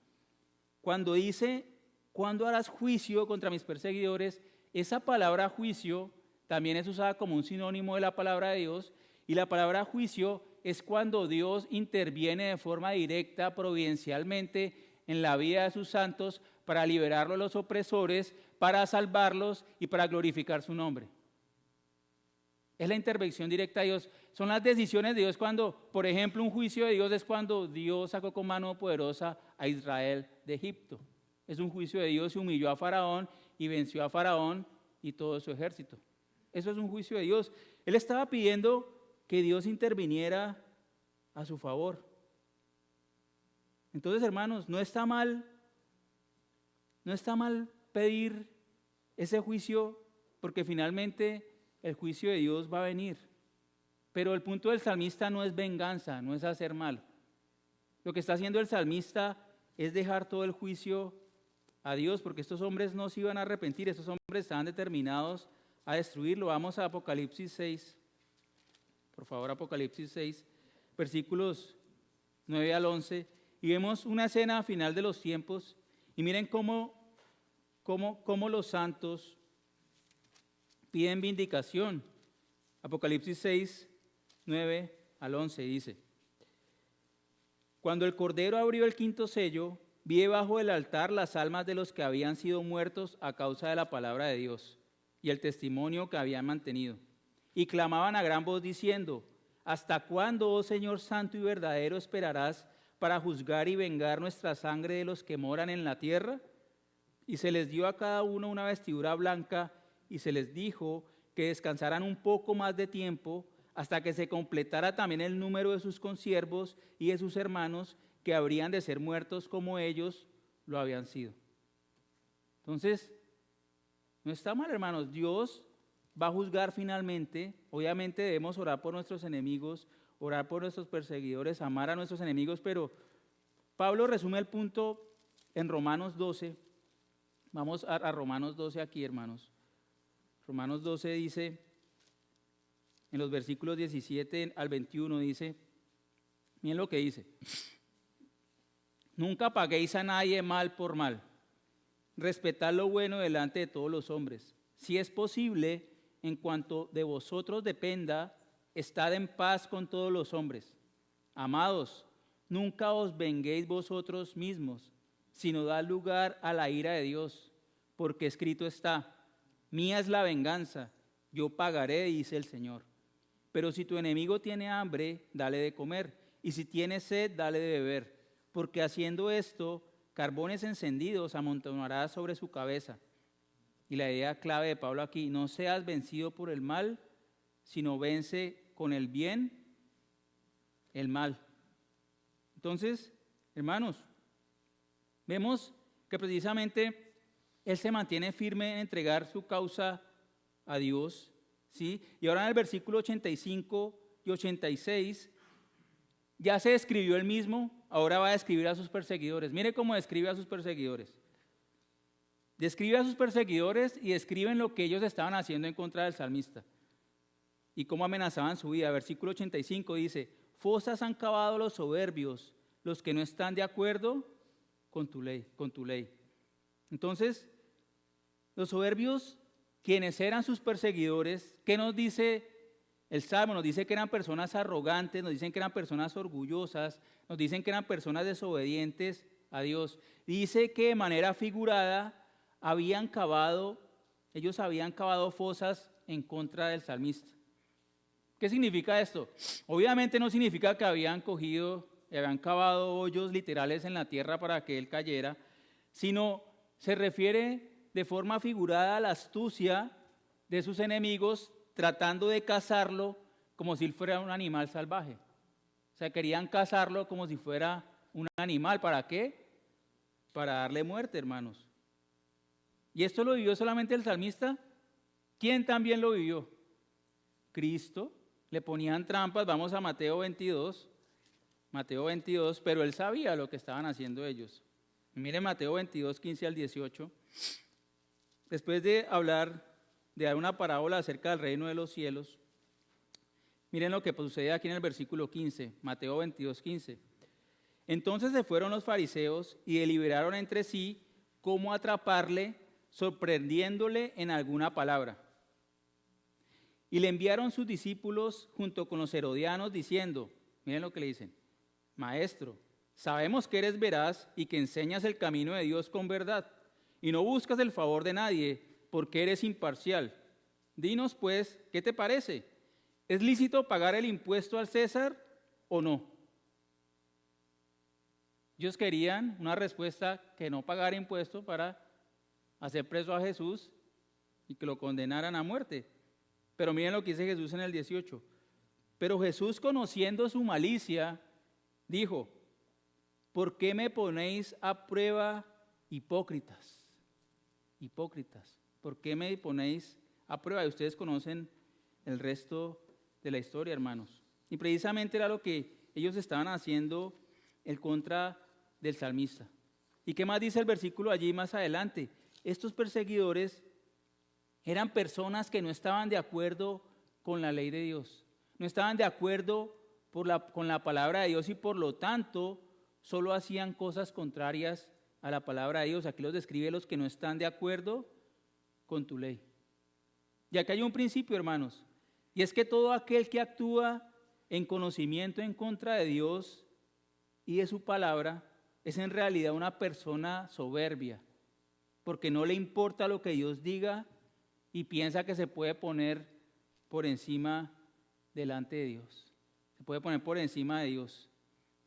Cuando dice: ¿cuándo harás juicio contra mis perseguidores? Esa palabra juicio también es usada como un sinónimo de la palabra de Dios, y la palabra juicio es cuando Dios interviene de forma directa, providencialmente, en la vida de sus santos para liberarlos de los opresores, para salvarlos y para glorificar su nombre. Es la intervención directa de Dios. Son las decisiones de Dios cuando, por ejemplo, un juicio de Dios es cuando Dios sacó con mano poderosa a Israel de Egipto. Es un juicio de Dios, se humilló a Faraón y venció a Faraón y todo su ejército. Eso es un juicio de Dios. Él estaba pidiendo que Dios interviniera a su favor. Entonces, hermanos, no está mal pedir ese juicio, porque finalmente el juicio de Dios va a venir. Pero el punto del salmista no es venganza, no es hacer mal. Lo que está haciendo el salmista es dejar todo el juicio a Dios, porque estos hombres no se iban a arrepentir, estos hombres estaban determinados a destruirlo. Vamos a Apocalipsis 6, por favor, Apocalipsis 6, versículos 9 al 11, y vemos una escena final de los tiempos, y miren cómo los santos piden vindicación. Apocalipsis 6, 9 al 11 dice: cuando el Cordero abrió el quinto sello, vi debajo del altar las almas de los que habían sido muertos a causa de la palabra de Dios y el testimonio que habían mantenido. Y clamaban a gran voz diciendo: ¿hasta cuándo, oh Señor santo y verdadero, esperarás para juzgar y vengar nuestra sangre de los que moran en la tierra? Y se les dio a cada uno una vestidura blanca, y se les dijo que descansaran un poco más de tiempo, hasta que se completara también el número de sus consiervos y de sus hermanos, que habrían de ser muertos como ellos lo habían sido. Entonces, no está mal, hermanos. Dios va a juzgar finalmente. Obviamente debemos orar por nuestros enemigos, orar por nuestros perseguidores, amar a nuestros enemigos, pero Pablo resume el punto en Romanos 12. Vamos a Romanos 12 aquí, hermanos. Romanos 12 dice, en los versículos 17 al 21 dice, miren lo que dice: nunca paguéis a nadie mal por mal, respetad lo bueno delante de todos los hombres. Si es posible, en cuanto de vosotros dependa, estad en paz con todos los hombres. Amados, nunca os venguéis vosotros mismos, sino dad lugar a la ira de Dios, porque escrito está: mía es la venganza, yo pagaré, dice el Señor. Pero si tu enemigo tiene hambre, dale de comer, y si tiene sed, dale de beber, porque haciendo esto, carbones encendidos amontonará sobre su cabeza. Y la idea clave de Pablo aquí: no seas vencido por el mal, sino vence con el bien el mal. Entonces, hermanos, vemos que precisamente él se mantiene firme en entregar su causa a Dios, ¿sí? Y ahora en el versículo 85 y 86 ya se describió él mismo, ahora va a describir a sus perseguidores. Mire cómo describe a sus perseguidores. Describe a sus perseguidores y describen lo que ellos estaban haciendo en contra del salmista y cómo amenazaban su vida. Versículo 85 dice: fosas han cavado los soberbios, los que no están de acuerdo con tu ley. Entonces, los soberbios, quienes eran sus perseguidores, ¿qué nos dice el Salmo? Nos dice que eran personas arrogantes, nos dicen que eran personas orgullosas, nos dicen que eran personas desobedientes a Dios. Dice que de manera figurada ellos habían cavado fosas en contra del salmista. ¿Qué significa esto? Obviamente no significa que habían cogido y habían cavado hoyos literales en la tierra para que él cayera, sino se refiere de forma figurada a la astucia de sus enemigos tratando de cazarlo como si fuera un animal salvaje. O sea, querían cazarlo como si fuera un animal. ¿Para qué? Para darle muerte, hermanos. ¿Y esto lo vivió solamente el salmista? ¿Quién también lo vivió? Cristo. Le ponían trampas. Vamos a Mateo 22, pero él sabía lo que estaban haciendo ellos. Mire Mateo 22, 15 al 18. Después de dar una parábola acerca del reino de los cielos, miren lo que sucede aquí en el versículo 15, Mateo 22, 15. Entonces se fueron los fariseos y deliberaron entre sí cómo atraparle, sorprendiéndole en alguna palabra. Y le enviaron sus discípulos junto con los herodianos diciendo, miren lo que le dicen: Maestro, sabemos que eres veraz y que enseñas el camino de Dios con verdad, y no buscas el favor de nadie, porque eres imparcial. Dinos pues, ¿qué te parece? ¿Es lícito pagar el impuesto al César o no? Ellos querían una respuesta que no pagara impuesto para hacer preso a Jesús y que lo condenaran a muerte. Pero miren lo que dice Jesús en el 18. Pero Jesús, conociendo su malicia, dijo: ¿por qué me ponéis a prueba, hipócritas? Hipócritas, ¿por qué me ponéis a prueba? Y ustedes conocen el resto de la historia, hermanos. Y precisamente era lo que ellos estaban haciendo en contra del salmista. ¿Y qué más dice el versículo allí más adelante? Estos perseguidores eran personas que no estaban de acuerdo con la ley de Dios, no estaban de acuerdo con la palabra de Dios y por lo tanto solo hacían cosas contrarias a la palabra de Dios. Aquí los describe los que no están de acuerdo con tu ley. Y acá hay un principio, hermanos, y es que todo aquel que actúa en conocimiento en contra de Dios y de su palabra es en realidad una persona soberbia, porque no le importa lo que Dios diga y piensa que se puede poner por encima delante de Dios. Se puede poner por encima de Dios.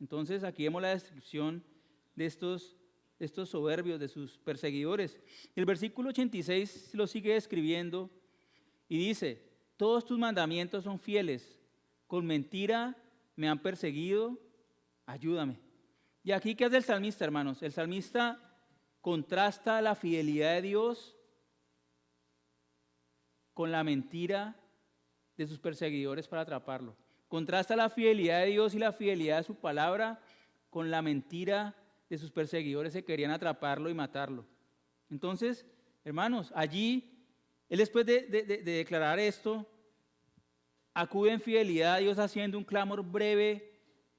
Entonces aquí vemos la descripción de estos soberbios, de sus perseguidores. El versículo 86 lo sigue describiendo y dice: todos tus mandamientos son fieles, con mentira me han perseguido, ayúdame. Y aquí, ¿qué hace el salmista, hermanos? El salmista contrasta la fidelidad de Dios con la mentira de sus perseguidores para atraparlo. Contrasta la fidelidad de Dios y la fidelidad de su palabra con la mentira de sus perseguidores que querían atraparlo y matarlo. Entonces, hermanos, allí, él después de declarar esto, acude en fidelidad a Dios haciendo un clamor breve,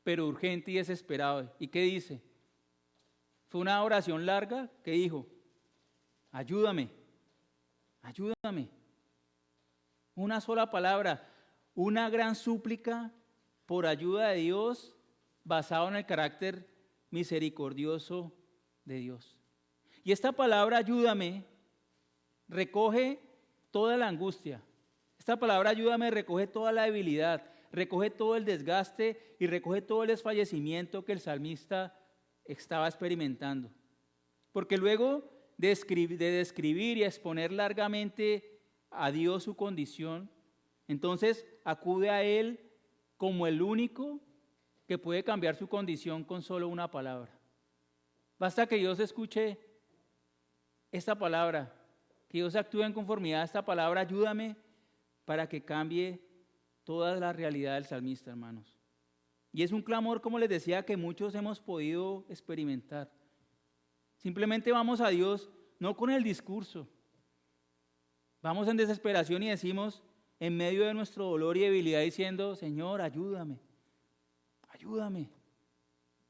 pero urgente y desesperado. ¿Y qué dice? Fue una oración larga que dijo: ayúdame, ayúdame. una sola palabra, una gran súplica por ayuda de Dios basado en el carácter misericordioso de Dios. Y esta palabra ayúdame recoge toda la angustia. Esta palabra ayúdame recoge toda la debilidad, recoge todo el desgaste y recoge todo el desfallecimiento que el salmista estaba experimentando. Porque luego de describir y exponer largamente a Dios su condición, entonces acude a Él como el único que puede cambiar su condición con solo una palabra. Basta que Dios escuche esta palabra, que Dios actúe en conformidad a esta palabra, ayúdame para que cambie toda la realidad del salmista, hermanos. Y es un clamor, como les decía, que muchos hemos podido experimentar. Simplemente vamos a Dios, no con el discurso. Vamos en desesperación y decimos, en medio de nuestro dolor y debilidad, diciendo, Señor, ayúdame, ayúdame,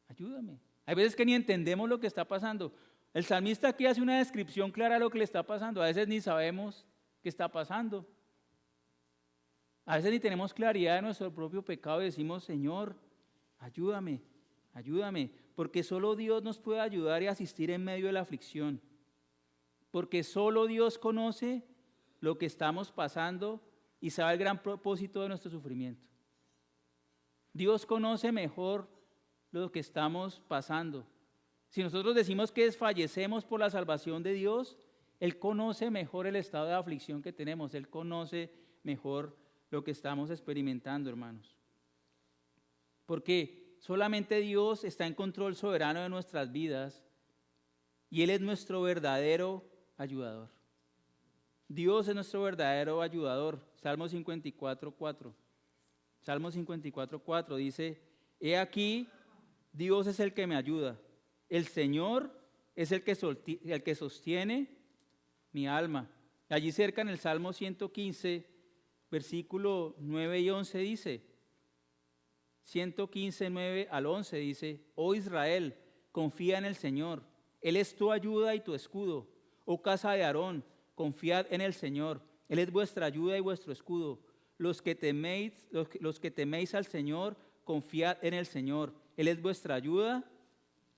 ayúdame. Hay veces que ni entendemos lo que está pasando. El salmista aquí hace una descripción clara de lo que le está pasando. A veces ni sabemos qué está pasando. A veces ni tenemos claridad de nuestro propio pecado y decimos, Señor, ayúdame, ayúdame. Porque solo Dios nos puede ayudar y asistir en medio de la aflicción. Porque solo Dios conoce lo que estamos pasando y sabe el gran propósito de nuestro sufrimiento. Dios conoce mejor lo que estamos pasando. Si nosotros decimos que desfallecemos por la salvación de Dios, Él conoce mejor el estado de aflicción que tenemos. Él conoce mejor lo que estamos experimentando, hermanos. Porque solamente Dios está en control soberano de nuestras vidas y Él es nuestro verdadero ayudador. Dios es nuestro verdadero ayudador. Salmo 54:4. Salmo 54:4 dice, he aquí, Dios es el que me ayuda. El Señor es el que sostiene mi alma. Allí cerca en el Salmo 115, versículo 9 y 11 dice, 115, 9 al 11 dice, oh Israel, confía en el Señor. Él es tu ayuda y tu escudo. Oh casa de Aarón, confiad en el Señor. Él es vuestra ayuda y vuestro escudo. Los que teméis al Señor, confiad en el Señor. Él es vuestra ayuda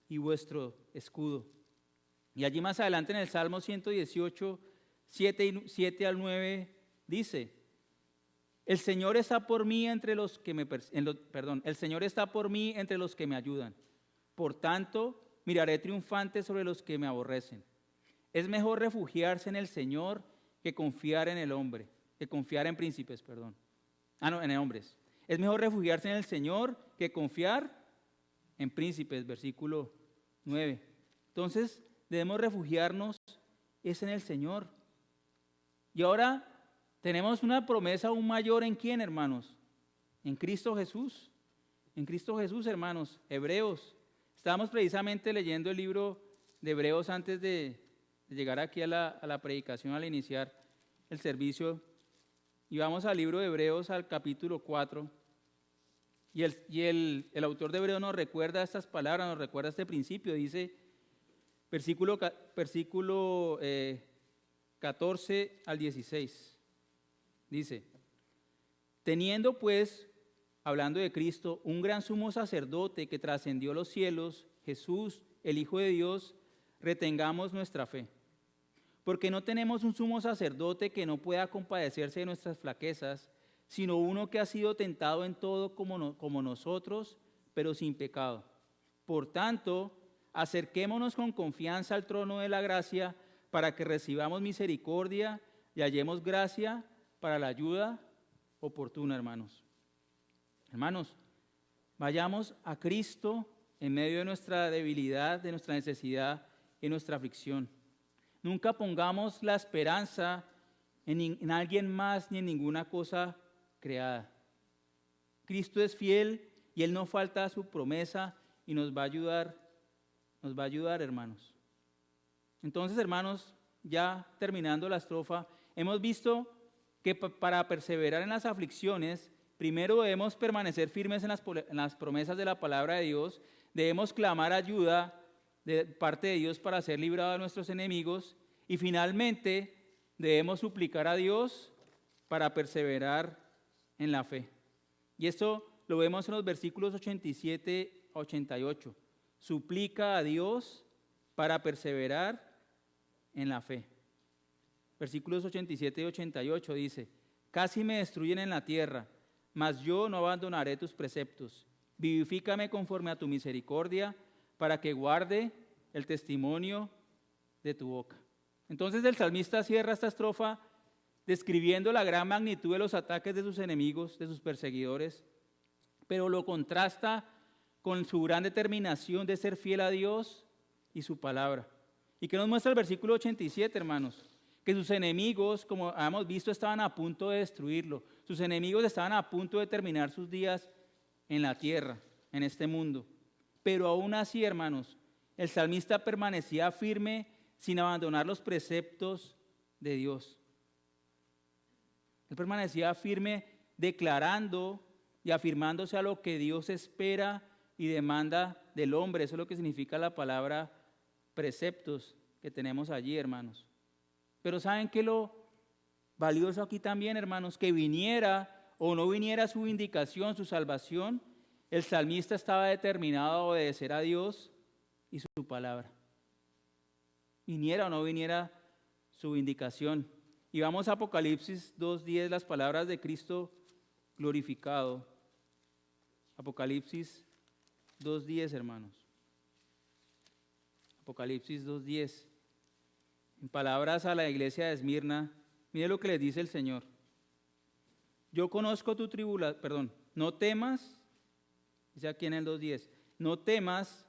y vuestro escudo. Y allí más adelante en el Salmo 118, 7 al 9 dice, el Señor está por mí entre los que el Señor está por mí entre los que me ayudan. Por tanto, miraré triunfante sobre los que me aborrecen. Es mejor refugiarse en el Señor que confiar en el hombre, que confiar en príncipes, en hombres. Es mejor refugiarse en el Señor que confiar en príncipes, versículo 9. Entonces, debemos refugiarnos es en el Señor. Y ahora tenemos una promesa aún mayor, ¿en quién, hermanos? En Cristo Jesús. En Cristo Jesús, hermanos. Hebreos. Estábamos precisamente leyendo el libro de Hebreos antes de llegar aquí a la predicación, al iniciar el servicio. Y vamos al libro de Hebreos, al capítulo 4. Y el autor de Hebreos nos recuerda estas palabras, nos recuerda este principio. Dice, versículo 14 al 16. Dice, teniendo pues, hablando de Cristo, un gran sumo sacerdote que trascendió los cielos, Jesús, el Hijo de Dios, retengamos nuestra fe. Porque no tenemos un sumo sacerdote que no pueda compadecerse de nuestras flaquezas, sino uno que ha sido tentado en todo como nosotros, pero sin pecado. Por tanto, acerquémonos con confianza al trono de la gracia para que recibamos misericordia y hallemos gracia para la ayuda oportuna, hermanos. Hermanos, vayamos a Cristo en medio de nuestra debilidad, de nuestra necesidad y nuestra aflicción. Nunca pongamos la esperanza en alguien más ni en ninguna cosa creada. Cristo es fiel y Él no falta a su promesa y nos va a ayudar, hermanos. Entonces, hermanos, ya terminando la estrofa, hemos visto que para perseverar en las aflicciones, primero debemos permanecer firmes en las promesas de la palabra de Dios, debemos clamar ayuda de parte de Dios para ser librados de nuestros enemigos y finalmente debemos suplicar a Dios para perseverar en la fe. Y esto lo vemos en los versículos 87 a 88. Suplica a Dios para perseverar en la fe. Versículos 87 y 88 dice: casi me destruyen en la tierra, mas yo no abandonaré tus preceptos. Vivifícame conforme a tu misericordia, para que guarde el testimonio de tu boca. Entonces el salmista cierra esta estrofa describiendo la gran magnitud de los ataques de sus enemigos, de sus perseguidores, pero lo contrasta con su gran determinación de ser fiel a Dios y su palabra. ¿Y qué nos muestra el versículo 87, hermanos? Que sus enemigos, como hemos visto, estaban a punto de destruirlo. Sus enemigos estaban a punto de terminar sus días en la tierra, en este mundo. Pero aún así, hermanos, el salmista permanecía firme sin abandonar los preceptos de Dios. Él permanecía firme declarando y afirmándose a lo que Dios espera y demanda del hombre. Eso es lo que significa la palabra preceptos que tenemos allí, hermanos. Pero ¿saben qué lo valioso aquí también, hermanos? Que viniera o no viniera su vindicación, su salvación, el salmista estaba determinado a obedecer a Dios y su palabra. Viniera o no viniera su vindicación. Y vamos a Apocalipsis 2:10, las palabras de Cristo glorificado. Apocalipsis 2:10, hermanos. Apocalipsis 2:10. En palabras a la iglesia de Esmirna, mire lo que les dice el Señor. Yo conozco tu tribulación, no temas, dice aquí en el 2:10, no temas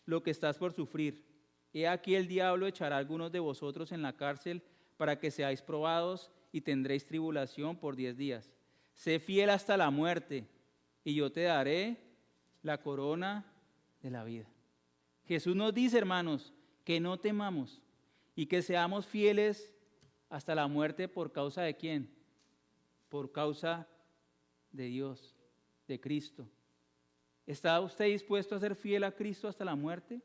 lo que estás por sufrir. He aquí el diablo echará a algunos de vosotros en la cárcel para que seáis probados y tendréis tribulación por 10 días. Sé fiel hasta la muerte y yo te daré la corona de la vida. Jesús nos dice, hermanos, que no temamos y que seamos fieles hasta la muerte. ¿Por causa de quién? Por causa de Dios, de Cristo. ¿Está usted dispuesto a ser fiel a Cristo hasta la muerte?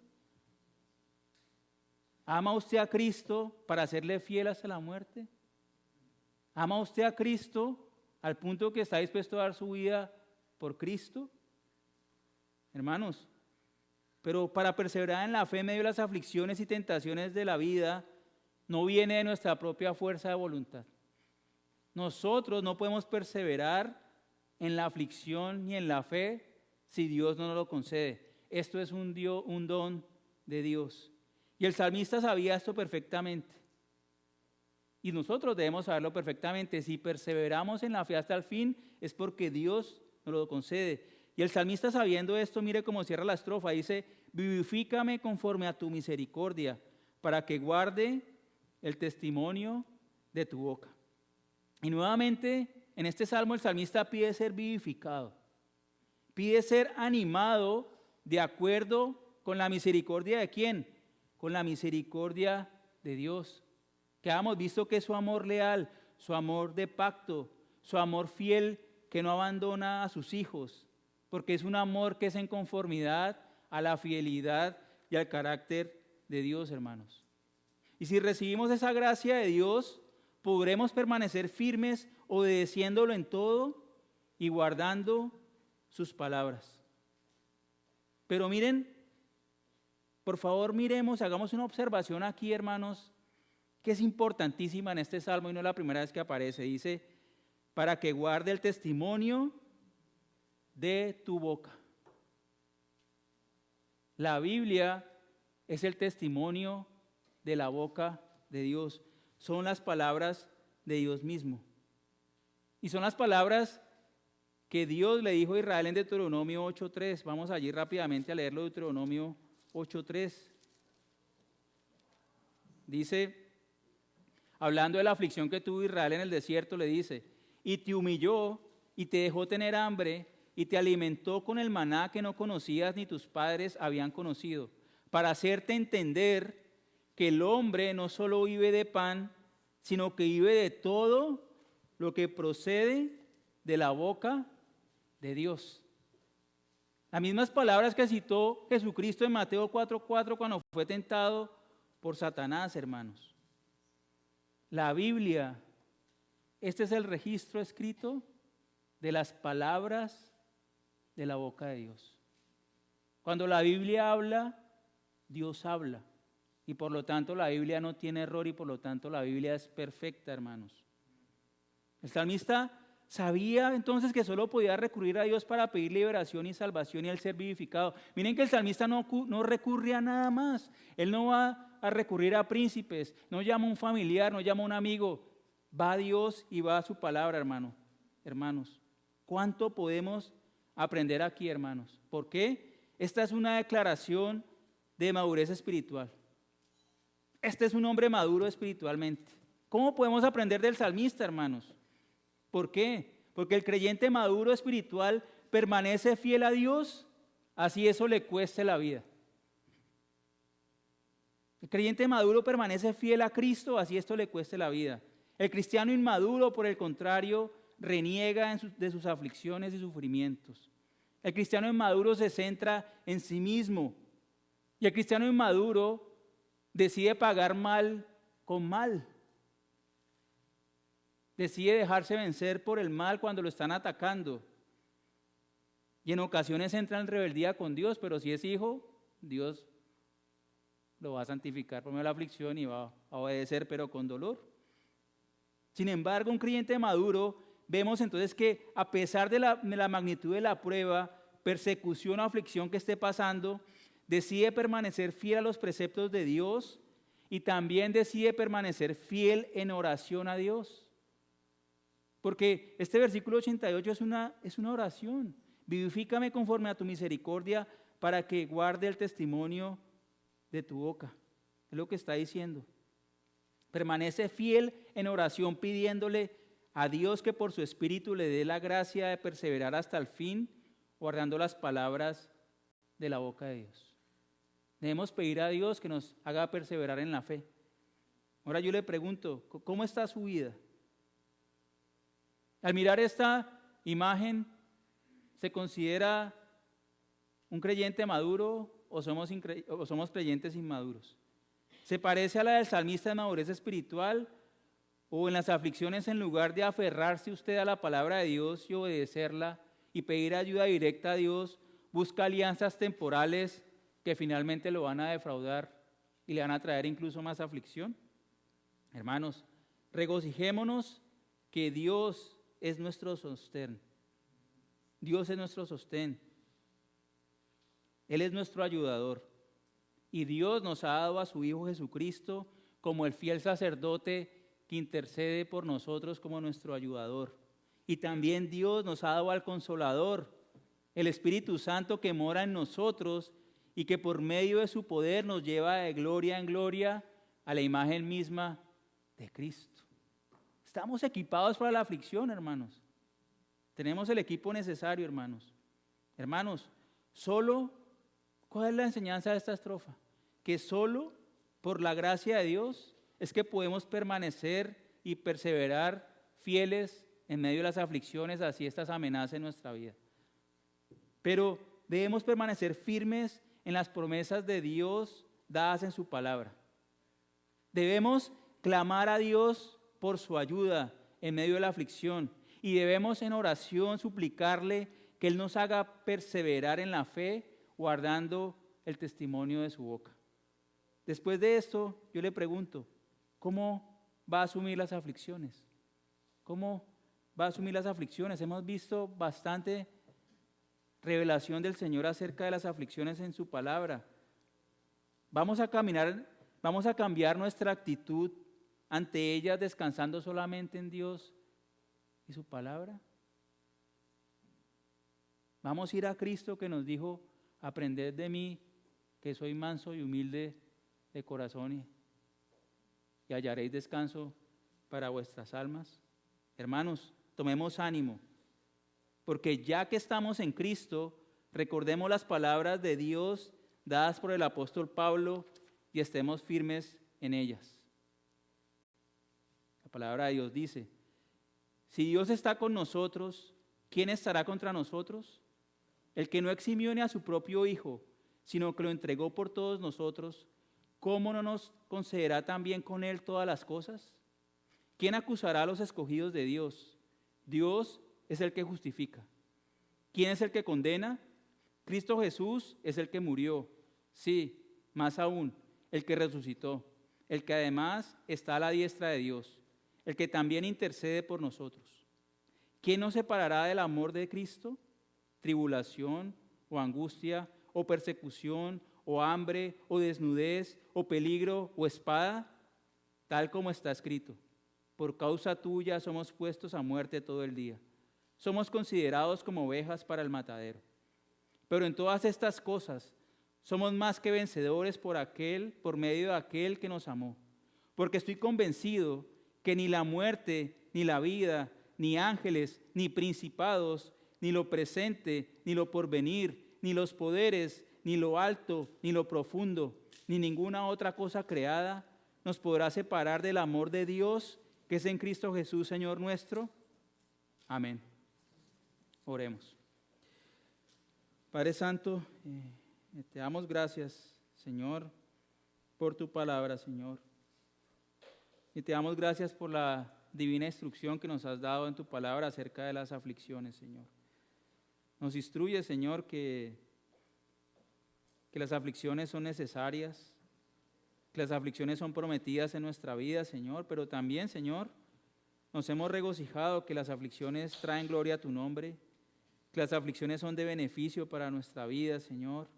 ¿Ama usted a Cristo para serle fiel hasta la muerte? ¿Ama usted a Cristo al punto que está dispuesto a dar su vida por Cristo? Hermanos, pero para perseverar en la fe en medio de las aflicciones y tentaciones de la vida, no viene de nuestra propia fuerza de voluntad. Nosotros no podemos perseverar en la aflicción ni en la fe si Dios no nos lo concede. Esto es un don de Dios. Y el salmista sabía esto perfectamente. Y nosotros debemos saberlo perfectamente. Si perseveramos en la fe hasta el fin, es porque Dios nos lo concede. Y el salmista, sabiendo esto, mire cómo cierra la estrofa. Dice: vivifícame conforme a tu misericordia, para que guarde el testimonio de tu boca. Y nuevamente, en este salmo, el salmista pide ser vivificado. Pide ser animado de acuerdo con la misericordia de ¿quién? Con la misericordia de Dios. Que hemos visto que es su amor leal, su amor de pacto, su amor fiel que no abandona a sus hijos, porque es un amor que es en conformidad a la fidelidad y al carácter de Dios, hermanos. Y si recibimos esa gracia de Dios, podremos permanecer firmes, obedeciéndolo en todo y guardando sus palabras. Pero miren, por favor miremos, hagamos una observación aquí, hermanos, que es importantísima en este salmo y no es la primera vez que aparece. Dice: para que guarde el testimonio de tu boca. La Biblia es el testimonio de la boca de Dios. Son las palabras de Dios mismo. Y son las palabras que Dios le dijo a Israel en Deuteronomio 8:3. Vamos allí rápidamente a leerlo, Deuteronomio 8:3. Dice, hablando de la aflicción que tuvo Israel en el desierto, le dice: y te humilló y te dejó tener hambre y te alimentó con el maná que no conocías ni tus padres habían conocido, para hacerte entender que el hombre no solo vive de pan, sino que vive de todo lo que procede de la boca de Dios. Las mismas palabras que citó Jesucristo en Mateo 4:4 cuando fue tentado por Satanás, hermanos. La Biblia este es el registro escrito de las palabras de la boca de Dios. Cuando la Biblia habla, Dios habla. Y por lo tanto la Biblia no tiene error y por lo tanto la Biblia es perfecta, hermanos. El salmista sabía entonces que solo podía recurrir a Dios para pedir liberación y salvación y al ser vivificado. Miren que el salmista no recurre a nada más. Él no va a recurrir a príncipes, no llama a un familiar, no llama a un amigo. Va a Dios y va a su palabra, hermanos. ¿Cuánto podemos aprender aquí, hermanos? ¿Por qué? Esta es una declaración de madurez espiritual. Este es un hombre maduro espiritualmente. ¿Cómo podemos aprender del salmista, hermanos? ¿Por qué? Porque el creyente maduro espiritual permanece fiel a Dios, así eso le cueste la vida. El creyente maduro permanece fiel a Cristo, así esto le cueste la vida. El cristiano inmaduro, por el contrario, reniega de sus aflicciones y sufrimientos. El cristiano inmaduro se centra en sí mismo. Y el cristiano inmaduro decide pagar mal con mal. Decide dejarse vencer por el mal cuando lo están atacando. Y en ocasiones entra en rebeldía con Dios, pero si es hijo, Dios lo va a santificar por medio de la aflicción y va a obedecer, pero con dolor. Sin embargo, un creyente maduro, vemos entonces que a pesar de la magnitud de la prueba, persecución o aflicción que esté pasando, decide permanecer fiel a los preceptos de Dios y también decide permanecer fiel en oración a Dios. Porque este versículo 88 es una oración. Vivifícame conforme a tu misericordia para que guarde el testimonio de tu boca. Es lo que está diciendo. Permanece fiel en oración pidiéndole a Dios que por su espíritu le dé la gracia de perseverar hasta el fin, guardando las palabras de la boca de Dios. Debemos pedir a Dios que nos haga perseverar en la fe. Ahora yo le pregunto, ¿cómo está su vida? Al mirar esta imagen, ¿se considera un creyente maduro o somos creyentes inmaduros? ¿Se parece a la del salmista de madurez espiritual o en las aflicciones, en lugar de aferrarse usted a la palabra de Dios y obedecerla y pedir ayuda directa a Dios, busca alianzas temporales que finalmente lo van a defraudar y le van a traer incluso más aflicción? Hermanos, regocijémonos que Dios es nuestro sostén. Dios es nuestro sostén. Él es nuestro ayudador. Y Dios nos ha dado a su Hijo Jesucristo como el fiel sacerdote que intercede por nosotros como nuestro ayudador. Y también Dios nos ha dado al Consolador, el Espíritu Santo que mora en nosotros y que por medio de su poder nos lleva de gloria en gloria a la imagen misma de Cristo. Estamos equipados para la aflicción, hermanos. Tenemos el equipo necesario, hermanos. Hermanos, ¿cuál es la enseñanza de esta estrofa? Que solo por la gracia de Dios es que podemos permanecer y perseverar fieles en medio de las aflicciones, así estas amenacen nuestra vida. Pero debemos permanecer firmes en las promesas de Dios dadas en su palabra. Debemos clamar a Dios por su ayuda en medio de la aflicción y debemos en oración suplicarle que Él nos haga perseverar en la fe guardando el testimonio de su boca. Después de esto, yo le pregunto, ¿cómo va a asumir las aflicciones? ¿Cómo va a asumir las aflicciones? Hemos visto bastante revelación del Señor acerca de las aflicciones en su palabra. Vamos a cambiar nuestra actitud ante ellas descansando solamente en Dios y su palabra. Vamos a ir a Cristo que nos dijo, aprended de mí que soy manso y humilde de corazón y hallaréis descanso para vuestras almas. Hermanos, tomemos ánimo, porque ya que estamos en Cristo, recordemos las palabras de Dios dadas por el apóstol Pablo y estemos firmes en ellas. La palabra de Dios dice, si Dios está con nosotros, ¿quién estará contra nosotros? El que no eximió ni a su propio Hijo, sino que lo entregó por todos nosotros, ¿cómo no nos concederá también con Él todas las cosas? ¿Quién acusará a los escogidos de Dios? Dios es el que justifica. ¿Quién es el que condena? Cristo Jesús es el que murió. Sí, más aún, el que resucitó, el que además está a la diestra de Dios, el que también intercede por nosotros. ¿Quién nos separará del amor de Cristo? ¿Tribulación o angustia o persecución o hambre o desnudez o peligro o espada? Tal como está escrito: por causa tuya somos puestos a muerte todo el día. Somos considerados como ovejas para el matadero. Pero en todas estas cosas somos más que vencedores por medio de aquel que nos amó. Porque estoy convencido que ni la muerte, ni la vida, ni ángeles, ni principados, ni lo presente, ni lo porvenir, ni los poderes, ni lo alto, ni lo profundo, ni ninguna otra cosa creada nos podrá separar del amor de Dios que es en Cristo Jesús, Señor nuestro. Amén. Oremos. Padre Santo, te damos gracias, Señor, por tu palabra, Señor. Y te damos gracias por la divina instrucción que nos has dado en tu palabra acerca de las aflicciones, Señor. Nos instruye, Señor, que las aflicciones son necesarias, que las aflicciones son prometidas en nuestra vida, Señor, pero también, Señor, nos hemos regocijado que las aflicciones traen gloria a tu nombre, que las aflicciones son de beneficio para nuestra vida, Señor,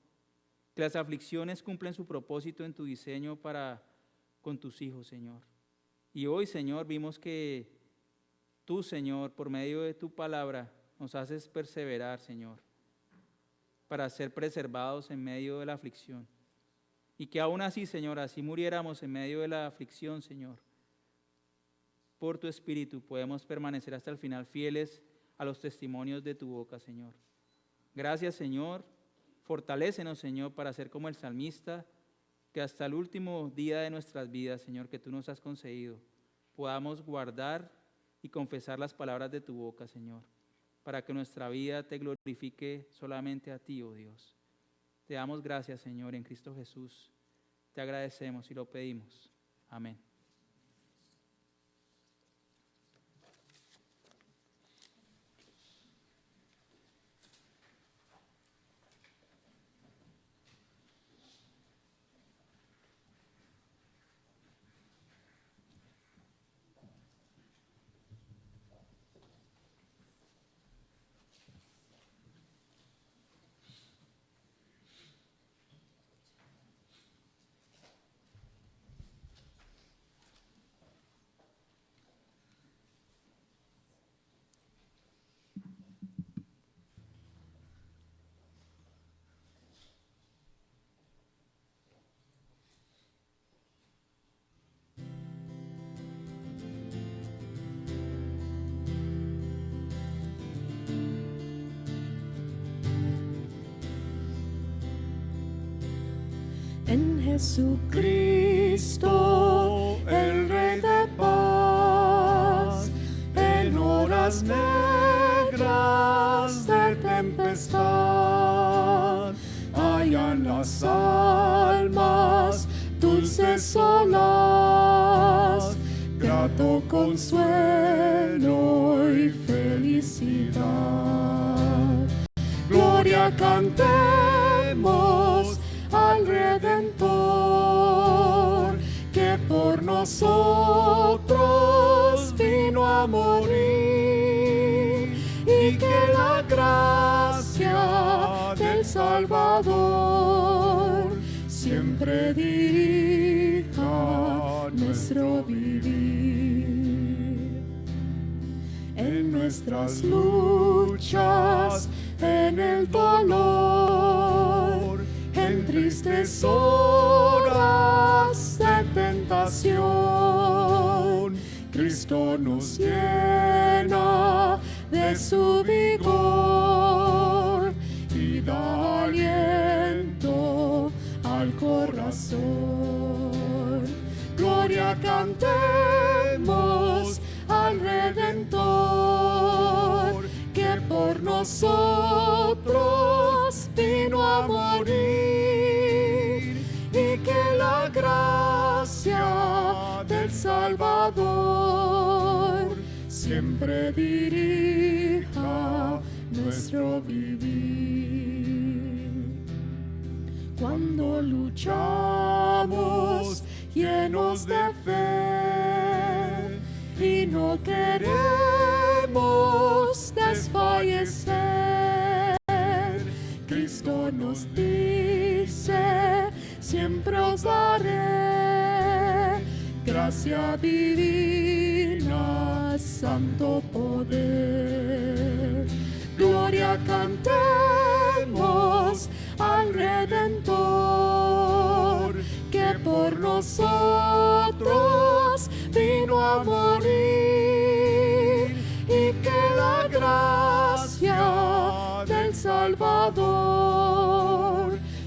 que las aflicciones cumplen su propósito en tu diseño para con tus hijos, Señor. Y hoy, Señor, vimos que tú, Señor, por medio de tu palabra, nos haces perseverar, Señor, para ser preservados en medio de la aflicción. Y que aún así, Señor, así muriéramos en medio de la aflicción, Señor, por tu Espíritu podemos permanecer hasta el final fieles a los testimonios de tu boca, Señor. Gracias, Señor. Fortalécenos, Señor, para ser como el salmista, que hasta el último día de nuestras vidas, Señor, que tú nos has concedido, podamos guardar y confesar las palabras de tu boca, Señor, para que nuestra vida te glorifique solamente a ti, oh Dios. Te damos gracias, Señor, en Cristo Jesús. Te agradecemos y lo pedimos. Amén. En Jesucristo, el Rey de paz, en horas negras de tempestad, hallan las almas dulces solaz, grato consuelo y felicidad. Gloria cantemos al Redentor, que por nosotros vino a morir, y que la gracia del Salvador siempre dirija nuestro vivir. En nuestras luchas, en el dolor, en tristes horas de tentación, Cristo nos llena de su vigor y da aliento al corazón. Gloria cantemos al Redentor, que por nosotros vino a morir, y que la gracia del Salvador siempre dirija nuestro vivir. Cuando luchamos llenos de fe y no queremos desfallecer, Cristo nos dice, siempre os daré gracia divina, santo poder. Gloria cantemos al Redentor, que por nosotros vino a morir, y que la gracia del Salvador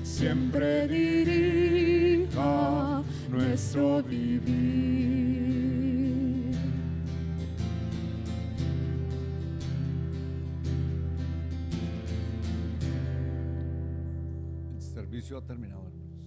siempre dirija nuestro vivir. El servicio ha terminado, hermanos.